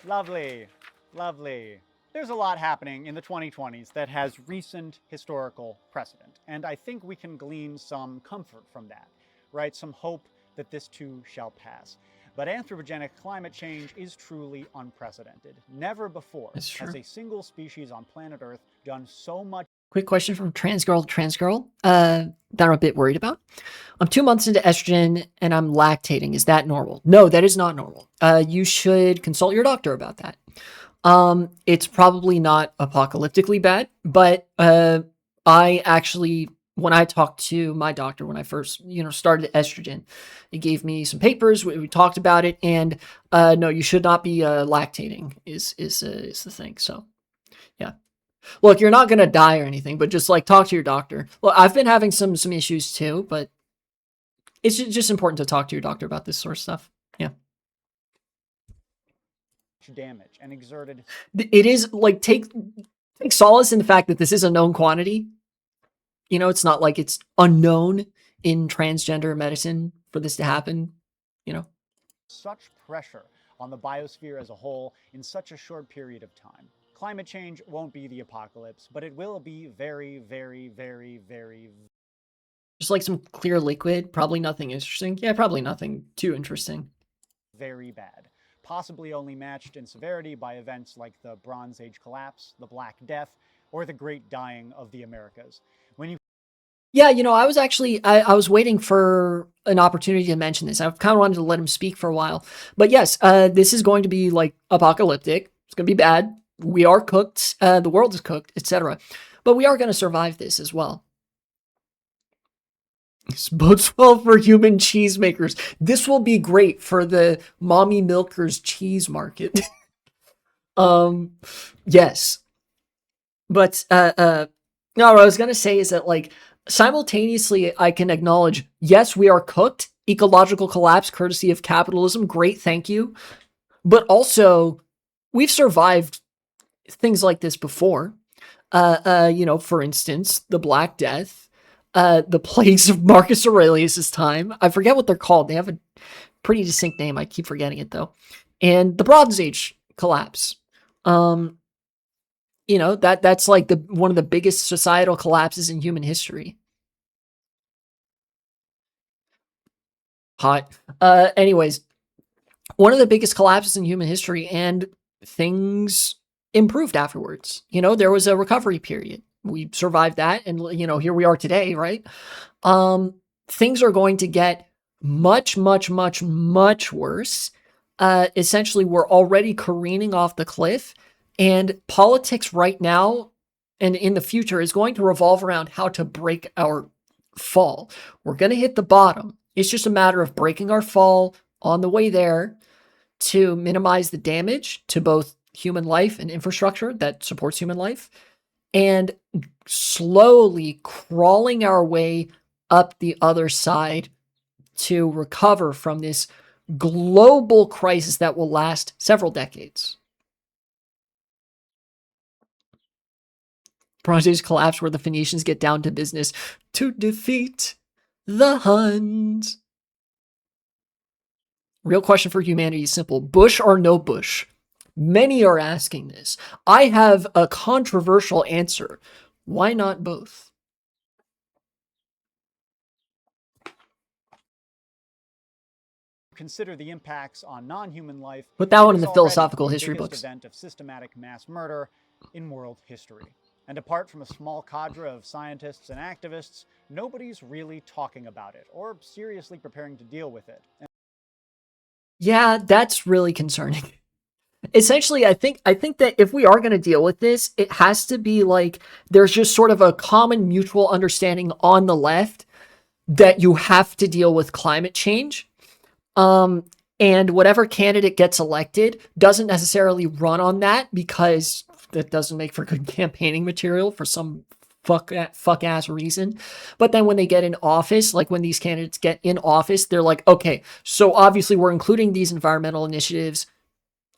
Lovely, lovely. There's a lot happening in the 2020s that has recent historical precedent, and I think we can glean some comfort from that, right? Some hope that this too shall pass. But anthropogenic climate change is truly unprecedented. Never before has a single species on planet Earth done so much.
Quick question from trans girl that I'm a bit worried about. I'm 2 months into estrogen and I'm lactating. Is that normal? No, that is not normal. You should consult your doctor about that. It's probably not apocalyptically bad, but I actually, when I talked to my doctor when I first, started estrogen, he gave me some papers. We talked about it, and no, you should not be lactating. Is the thing. So, yeah. Look, you're not gonna die or anything, but just like talk to your doctor. Well, I've been having some issues too, but it's just important to talk to your doctor about this sort of stuff. Yeah.
Damage and exerted.
It is like take solace in the fact that this is a known quantity. It's not like it's unknown in transgender medicine for this to happen.
Such pressure on the biosphere as a whole in such a short period of time. Climate change won't be the apocalypse, but it will be very, very, very, very.
Just like some clear liquid, probably nothing interesting. Yeah, probably nothing too interesting.
Very bad. Possibly only matched in severity by events like the Bronze Age collapse, the Black Death, or the Great Dying of the Americas.
Yeah, I was actually, I was waiting for an opportunity to mention this. I kind of wanted to let him speak for a while. But yes, this is going to be like apocalyptic. It's going to be bad. We are cooked. The world is cooked, etc. But we are going to survive this as well. This bodes well for human cheesemakers. This will be great for the mommy milkers cheese market. Yes. But no, what I was gonna say is that like simultaneously I can acknowledge, yes, we are cooked, ecological collapse courtesy of capitalism, great, thank you. But also we've survived things like this before. For instance, the Black Death, the plagues of Marcus Aurelius's time. I forget what they're called. They have a pretty distinct name. I keep forgetting it though. And the Bronze Age collapse. That's like one of the biggest societal collapses in human history. Hot. Anyways, one of the biggest collapses in human history, and things improved afterwards. There was a recovery period. We survived that, and here we are today, right? Things are going to get much, much, much, much worse. Essentially, we're already careening off the cliff, and politics right now and in the future is going to revolve around how to break our fall. We're going to hit the bottom. It's just a matter of breaking our fall on the way there to minimize the damage to both human life and infrastructure that supports human life, and slowly crawling our way up the other side to recover from this global crisis that will last several decades. Bronze Age collapse where the Phoenicians get down to business to defeat the Huns. Real question for humanity is simple. Bush or no Bush? Many are asking this. I have a controversial answer. Why not both?
Consider the impacts on non-human life.
Put that one in the philosophical history books.
Event of systematic mass murder in world history. And apart from a small cadre of scientists and activists, nobody's really talking about it or seriously preparing to deal with it.
Yeah, that's really concerning. Essentially, I think that if we are going to deal with this, it has to be like there's just sort of a common mutual understanding on the left that you have to deal with climate change. And whatever candidate gets elected doesn't necessarily run on that because that doesn't make for good campaigning material for some fuck ass reason. But then when they get in office, like when these candidates get in office, they're like, okay, so obviously we're including these environmental initiatives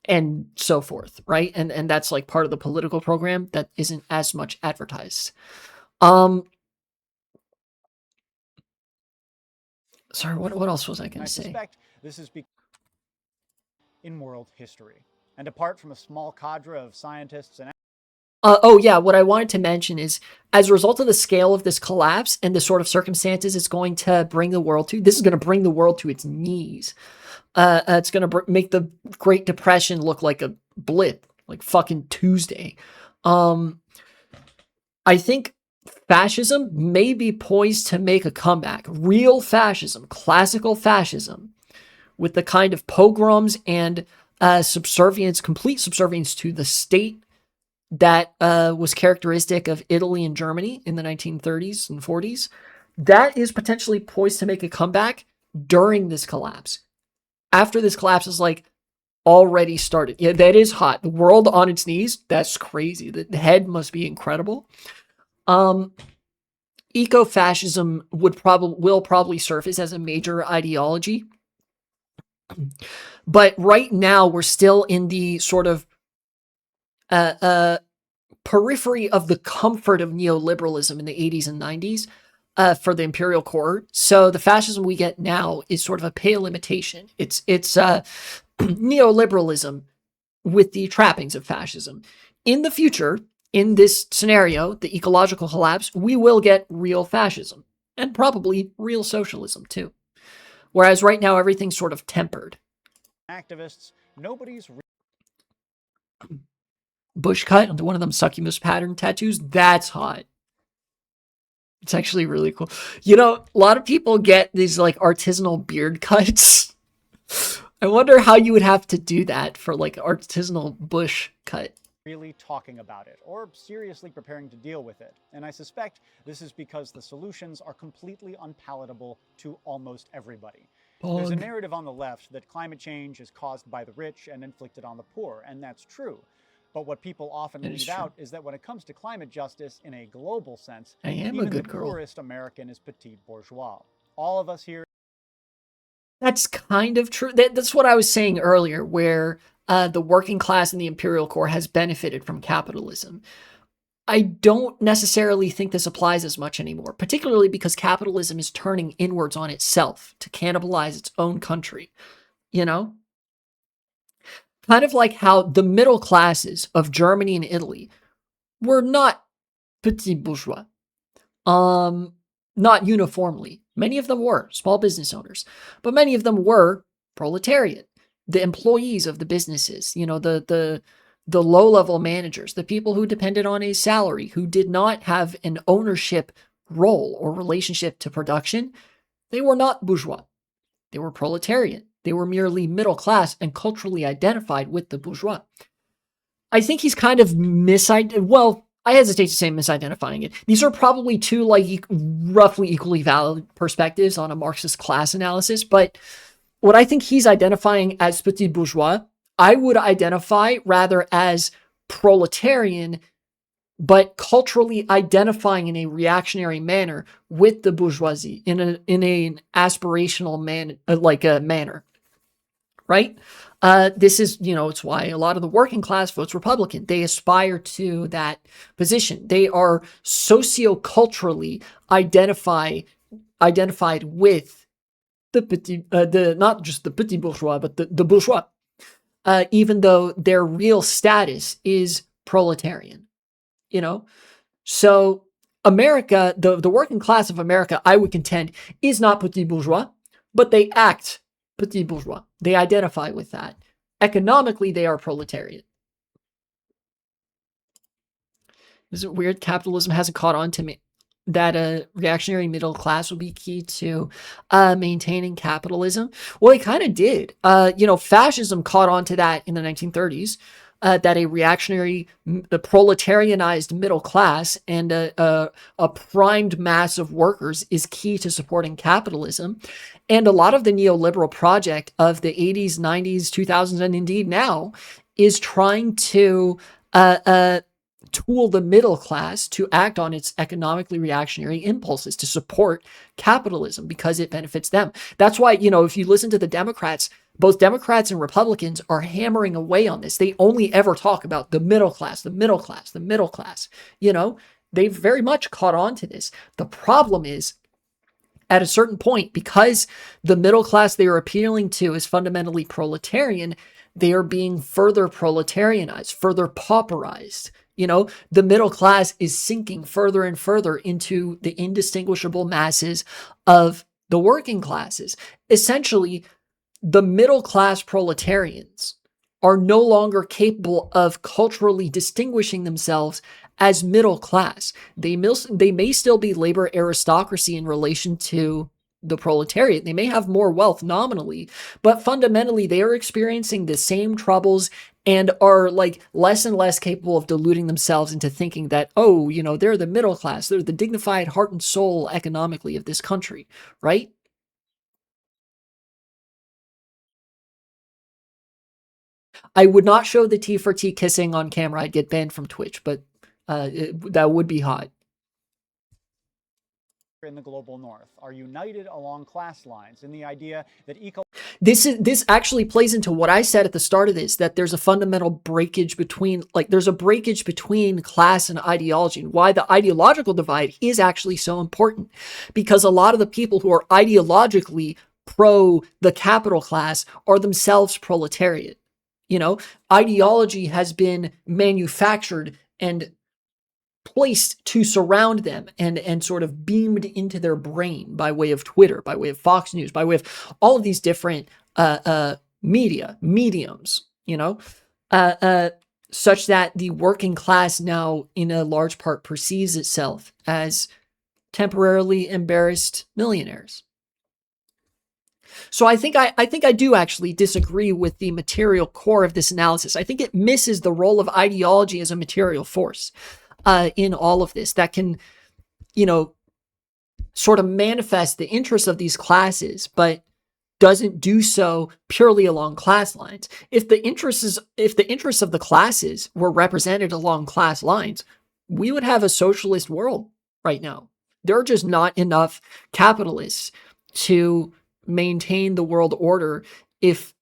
and so forth, right? And that's like part of the political program that isn't as much advertised. Sorry, what else was I going
I
to say?
suspect this is in world history. And apart from a small cadre of scientists and
Oh yeah, what I wanted to mention is as a result of the scale of this collapse and the sort of circumstances it's going to bring the world to, this is going to bring the world to its knees. It's going to make the Great Depression look like a blip, like fucking Tuesday. I think fascism may be poised to make a comeback. Real fascism, classical fascism, with the kind of pogroms and subservience, complete subservience to the state that was characteristic of Italy and Germany in the 1930s and 40s. That is potentially poised to make a comeback during this collapse. After this collapse is like already started. Yeah, that is hot. The world on its knees, that's crazy. The head must be incredible. Ecofascism will probably surface as a major ideology. But right now we're still in the sort of periphery of the comfort of neoliberalism in the 80s and 90s for the imperial core. So the fascism we get now is sort of a pale imitation. It's neoliberalism with the trappings of fascism. In the future, in this scenario, the ecological collapse, we will get real fascism and probably real socialism too. Whereas right now, everything's sort of tempered.
activists, nobody's
Bush cut onto one of them succubus pattern tattoos. That's hot. It's actually really cool. You know, a lot of people get these like artisanal beard cuts. I wonder how you would have to do that for like artisanal bush cut.
really talking about it or seriously preparing to deal with it. And I suspect this is because the solutions are completely unpalatable to almost everybody. There's a narrative on the left that climate change is caused by the rich and inflicted on the poor, and that's true. But what people often leave out is that when it comes to climate justice in a global sense, even the poorest American is petit bourgeois. All of us here.
That's kind of true. That's what I was saying earlier, where the working class and the imperial core has benefited from capitalism. I don't necessarily think this applies as much anymore, particularly because capitalism is turning inwards on itself to cannibalize its own country, you know? Kind of like how the middle classes of Germany and Italy were not petit bourgeois, not uniformly. Many of them were small business owners, but many of them were proletariat, the employees of the businesses, you know, the low-level managers, the people who depended on a salary, who did not have an ownership role or relationship to production. They were not bourgeois. They were proletariat. They were merely middle class and culturally identified with the bourgeois. I think he's kind of well, I hesitate to say misidentifying it. These are probably two like roughly equally valid perspectives on a Marxist class analysis, but what I think he's identifying as petit bourgeois, I would identify rather as proletarian, but culturally identifying in a reactionary manner with the bourgeoisie in an aspirational manner, right? This is, you know, it's why a lot of the working class votes Republican. They aspire to that position. They are socioculturally identified with the not just the petit bourgeois, but the bourgeois, even though their real status is proletarian, you know? So America, the working class of America, I would contend, is not petit bourgeois, but they act petit bourgeois. They identify with that. Economically, they are proletariat. Is it weird capitalism hasn't caught on to me that a reactionary middle class would be key to maintaining capitalism? Well, it kind of did. You know, fascism caught on to that in the 1930s. that a reactionary, the proletarianized middle class and a primed mass of workers is key to supporting capitalism. And a lot of the neoliberal project of the 80s, 90s, 2000s, and indeed now is trying to tool the middle class to act on its economically reactionary impulses to support capitalism because it benefits them. That's why, if you listen to the Democrats, both Democrats and Republicans are hammering away on this. They only ever talk about the middle class, the middle class, the middle class. They've very much caught on to this. The problem is, at a certain point, because the middle class they are appealing to is fundamentally proletarian, they are being further proletarianized, further pauperized. The middle class is sinking further and further into the indistinguishable masses of the working classes. Essentially, the middle class proletarians are no longer capable of culturally distinguishing themselves as middle class. They may still be labor aristocracy in relation to the proletariat. They may have more wealth nominally, but fundamentally they are experiencing the same troubles and are less and less capable of deluding themselves into thinking that, they're the middle class. They're the dignified heart and soul economically of this country, right? I would not show the T for T kissing on camera. I'd get banned from Twitch, but that would be hot.
In the global north are united along class lines in the idea that
this actually plays into what I said at the start of this, that there's a fundamental breakage between class and ideology, and why the ideological divide is actually so important, because a lot of the people who are ideologically pro the capital class are themselves proletariat. Ideology has been manufactured and placed to surround them and sort of beamed into their brain by way of Twitter, by way of Fox News, by way of all of these different mediums, such that the working class now in a large part perceives itself as temporarily embarrassed millionaires. So I think I do actually disagree with the material core of this analysis. I think it misses the role of ideology as a material force in all of this that can, sort of manifest the interests of these classes, but doesn't do so purely along class lines. If the interests of the classes were represented along class lines, we would have a socialist world right now. There are just not enough capitalists to maintain the world order if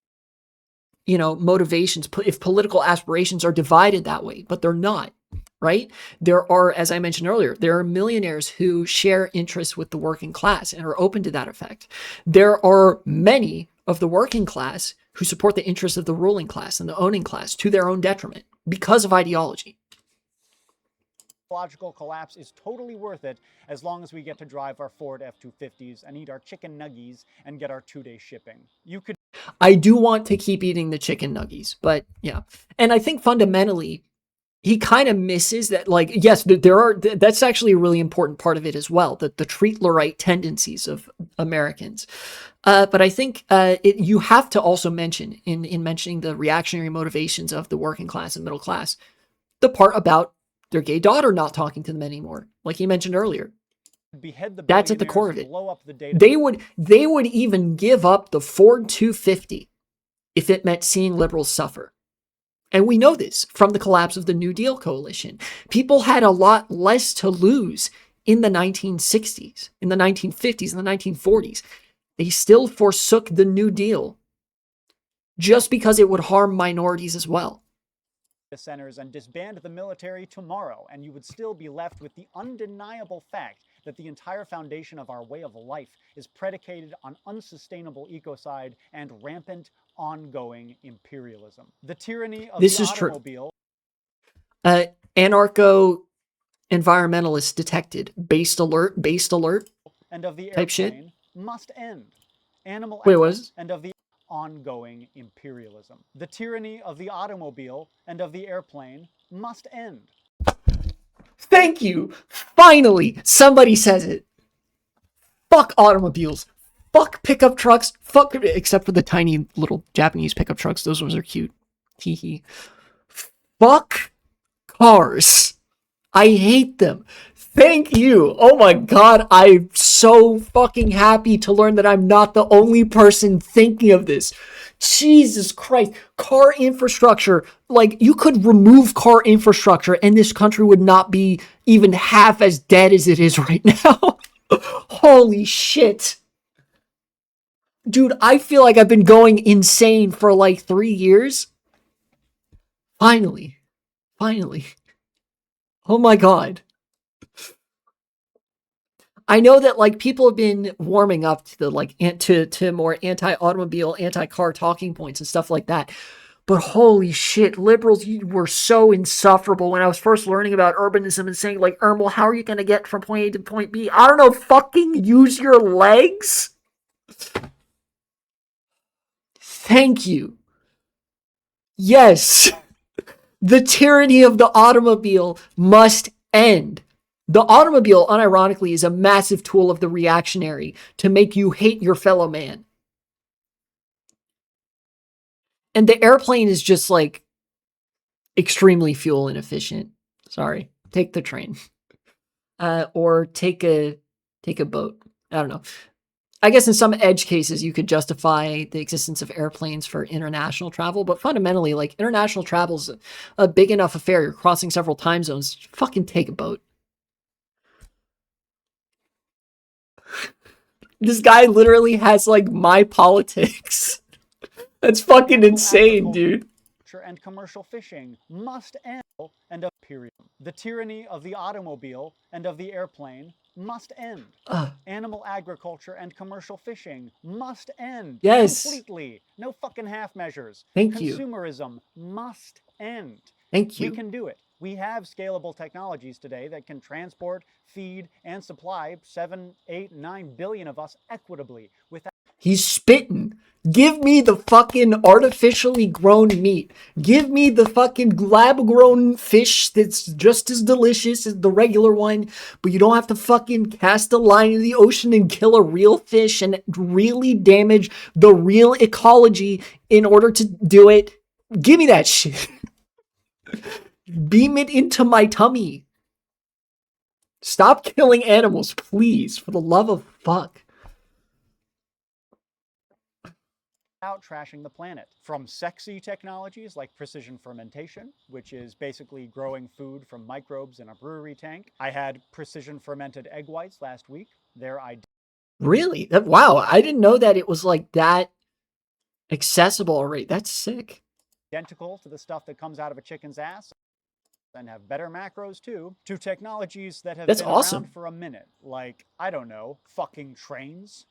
motivations, if political aspirations are divided that way, but they're not, right? There are, as I mentioned earlier, there are millionaires who share interests with the working class and are open to that effect. There are many of the working class who support the interests of the ruling class and the owning class to their own detriment because of ideology.
Logical collapse is totally worth it as long as we get to drive our Ford F-250s and eat our chicken nuggies and get our 2-day shipping.
I do want to keep eating the chicken nuggies, but yeah. And I think fundamentally, he kind of misses that, yes, that's actually a really important part of it as well, the Treatlerite tendencies of Americans. But I think you have to also mention, in mentioning the reactionary motivations of the working class and middle class, the part about their gay daughter not talking to them anymore, like he mentioned earlier. That's at the core of it. They would even give up the Ford 250 if it meant seeing liberals suffer. And we know this from the collapse of the New Deal coalition. People had a lot less to lose in the 1960s, in the 1950s, in the 1940s. They still forsook the New Deal just because it would harm minorities as well.
Centers and disband the military tomorrow, and you would still be left with the undeniable fact that the entire foundation of our way of life is predicated on unsustainable ecocide and rampant ongoing imperialism. The tyranny of the automobile.
Anarcho-environmentalists detected. Based alert.
And of the
type shit
must end. Animal and of the ongoing imperialism. The tyranny of the automobile and of the airplane must end.
Thank you. Finally, somebody says it. Fuck automobiles. Fuck pickup trucks. Fuck, except for the tiny little Japanese pickup trucks. Those ones are cute. Hee hee. Fuck cars. I hate them. Thank you. Oh my god, I'm so fucking happy to learn that I'm not the only person thinking of this. Jesus Christ. Car infrastructure. Like, you could remove car infrastructure and this country would not be even half as dead as it is right now. Holy shit. Dude, I feel like I've been going insane for like 3 years. Finally. Finally. Oh my god. I know that like people have been warming up to the like to more anti-automobile, anti-car talking points and stuff like that. But holy shit, liberals, you were so insufferable when I was first learning about urbanism and saying like, well, how are you going to get from point A to point B? I don't know, fucking use your legs? Thank you. Yes. The tyranny of the automobile must end. The automobile, unironically, is a massive tool of the reactionary to make you hate your fellow man. And the airplane is just like extremely fuel inefficient. Sorry. Take the train. Or take a boat. I don't know. I guess in some edge cases, you could justify the existence of airplanes for international travel, but fundamentally, like, international travel is a big enough affair. You're crossing several time zones. Fucking take a boat. This guy literally has, like, my politics. That's fucking insane, dude.
And commercial fishing must end, and of period. The tyranny of the automobile and of the airplane must end. Animal agriculture and commercial fishing must end.
Yes.
Completely. No fucking half measures.
Thank you.
Consumerism must end.
Thank you.
We can do it. We have scalable technologies today that can transport, feed, and supply 7, 8, 9 billion of us equitably without.
He's spitting. Give me the fucking artificially grown meat. Give me the fucking lab-grown fish that's just as delicious as the regular one, but you don't have to fucking cast a line in the ocean and kill a real fish and really damage the real ecology in order to do it. Give me that shit. Beam it into my tummy. Stop killing animals, please, for the love of fuck.
Out trashing the planet. From sexy technologies like precision fermentation, which is basically growing food from microbes in a brewery tank. I had precision fermented egg whites last week.
Really? Wow, I didn't know that it was like that accessible already. That's sick.
Identical to the stuff that comes out of a chicken's ass and have better macros too, to technologies that have been around for a minute, like, I don't know, fucking trains.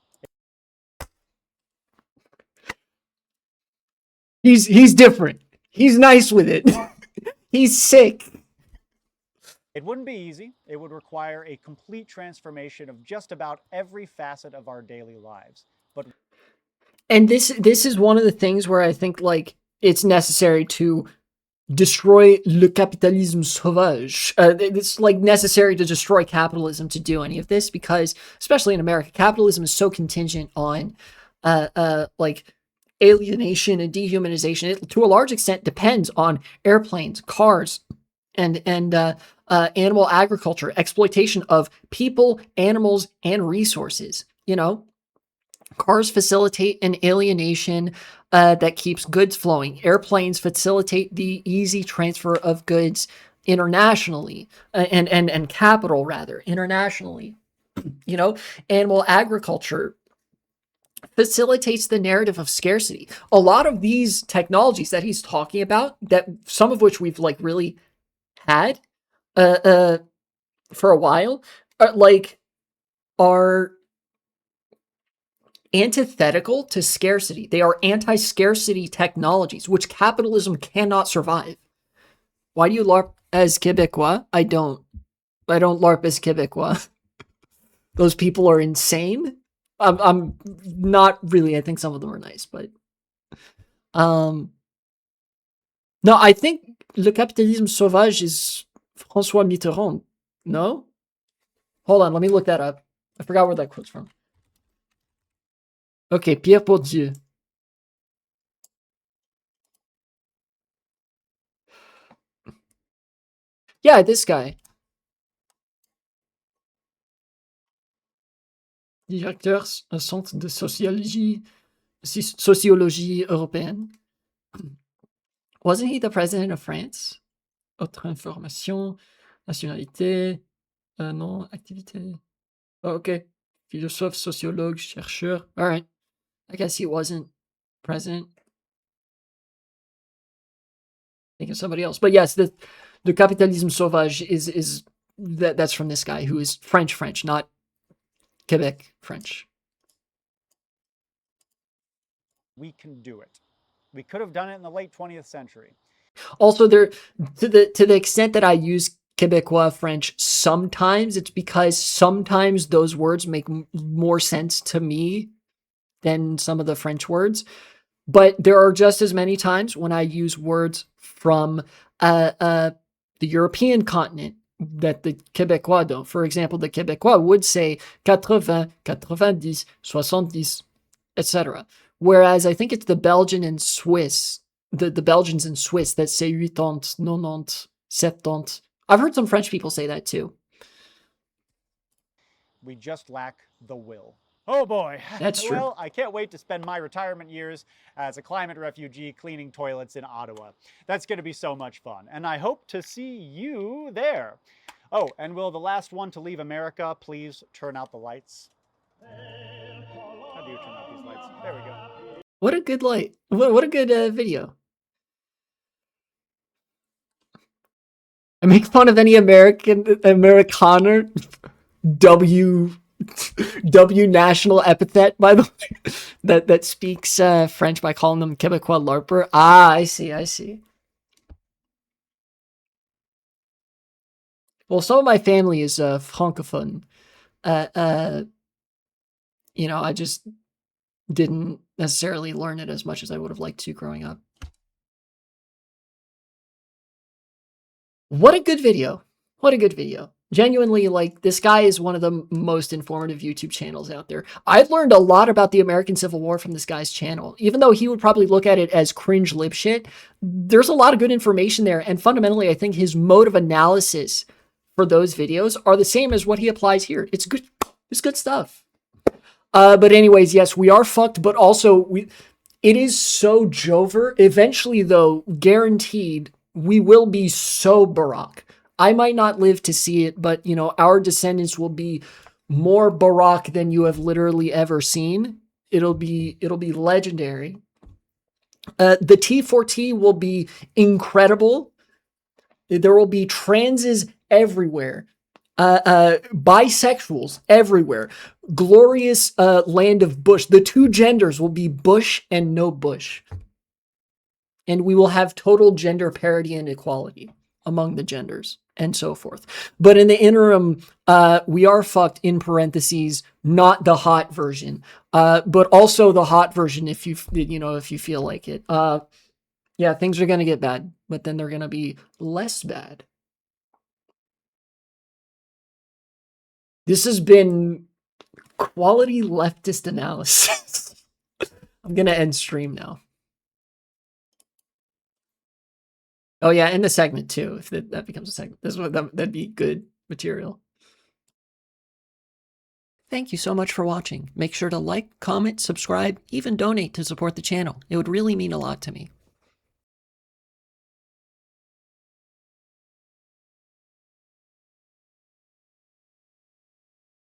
He's different. He's nice with it. He's sick.
It wouldn't be easy. It would require a complete transformation of just about every facet of our daily lives.
And this is one of the things where I think like it's necessary to destroy le capitalisme sauvage. It's like necessary to destroy capitalism to do any of this, because especially in America, capitalism is so contingent on like alienation and dehumanization. It, to a large extent, depends on airplanes, cars, and animal agriculture, exploitation of people, animals, and resources. You know, cars facilitate an alienation that keeps goods flowing. Airplanes facilitate the easy transfer of goods internationally, and capital rather internationally. You know, animal agriculture facilitates the narrative of scarcity. A lot of these technologies that he's talking about, that some of which we've like really had for a while, are antithetical to scarcity. They are anti-scarcity technologies, which capitalism cannot survive. Why do you LARP as Québécois? I don't LARP as Québécois. Those people are insane. I'm not really. I think some of them are nice, but no, I think le capitalisme sauvage is François Mitterrand. No? Hold on, let me look that up. I forgot where that quote's from. Okay, Pierre Yeah, this guy. Directeur Centre de Sociologie Européenne. Wasn't he the president of France? Autre information, nationalité, non, activité. Oh, okay. Philosophe, sociologue, chercheur. All right. I guess he wasn't president. Thinking of somebody else. But yes, the Capitalisme Sauvage is that's from this guy who is French, not Quebec French.
We can do it. We could have done it in the late 20th century.
Also, there to the extent that I use Quebecois French sometimes, it's because sometimes those words make more sense to me than some of the French words. But there are just as many times when I use words from the European continent that the Québécois don't. For example, the Québécois would say 80, 90, 70, etc. Whereas I think it's the Belgian and Swiss, the Belgians and Swiss that say 80, 90, 70. I've heard some French people say that too.
We just lack the will. Oh boy.
That's true.
Well, I can't wait to spend my retirement years as a climate refugee cleaning toilets in Ottawa. That's going to be so much fun, and I hope to see you there. Oh, and will the last one to leave America please turn out the lights? How do you turn out these lights? There we go.
What a good light. What a good video. I make fun of any Amerikaner. W national epithet, by the way, that speaks French by calling them Quebecois LARPer. Ah, I see. Well, some of my family is francophone. You know, I just didn't necessarily learn it as much as I would have liked to growing up. What a good video. What a good video. Genuinely, like, this guy is one of the most informative YouTube channels out there. I've learned a lot about the American Civil War from this guy's channel. Even though he would probably look at it as cringe lib shit, there's a lot of good information there. And fundamentally, I think his mode of analysis for those videos are the same as what he applies here. It's good. It's good stuff. But anyways, yes, we are fucked, but also it is so Jover. Eventually, though, guaranteed, we will be so Barack. I might not live to see it, but, you know, our descendants will be more Barack than you have literally ever seen. It'll be legendary. The T4T will be incredible. There will be transes everywhere. Bisexuals everywhere. Glorious land of Bush. The two genders will be Bush and no Bush. And we will have total gender parity and equality among the genders and so forth. But in the interim, we are fucked, in parentheses, not the hot version, but also the hot version if you feel like it. Yeah, things are going to get bad, but then they're going to be less bad. This has been quality leftist analysis. I'm going to end stream now. Oh yeah, and the segment too, if that becomes a segment. That'd be good material. Thank you so much for watching. Make sure to like, comment, subscribe, even donate to support the channel. It would really mean a lot to me.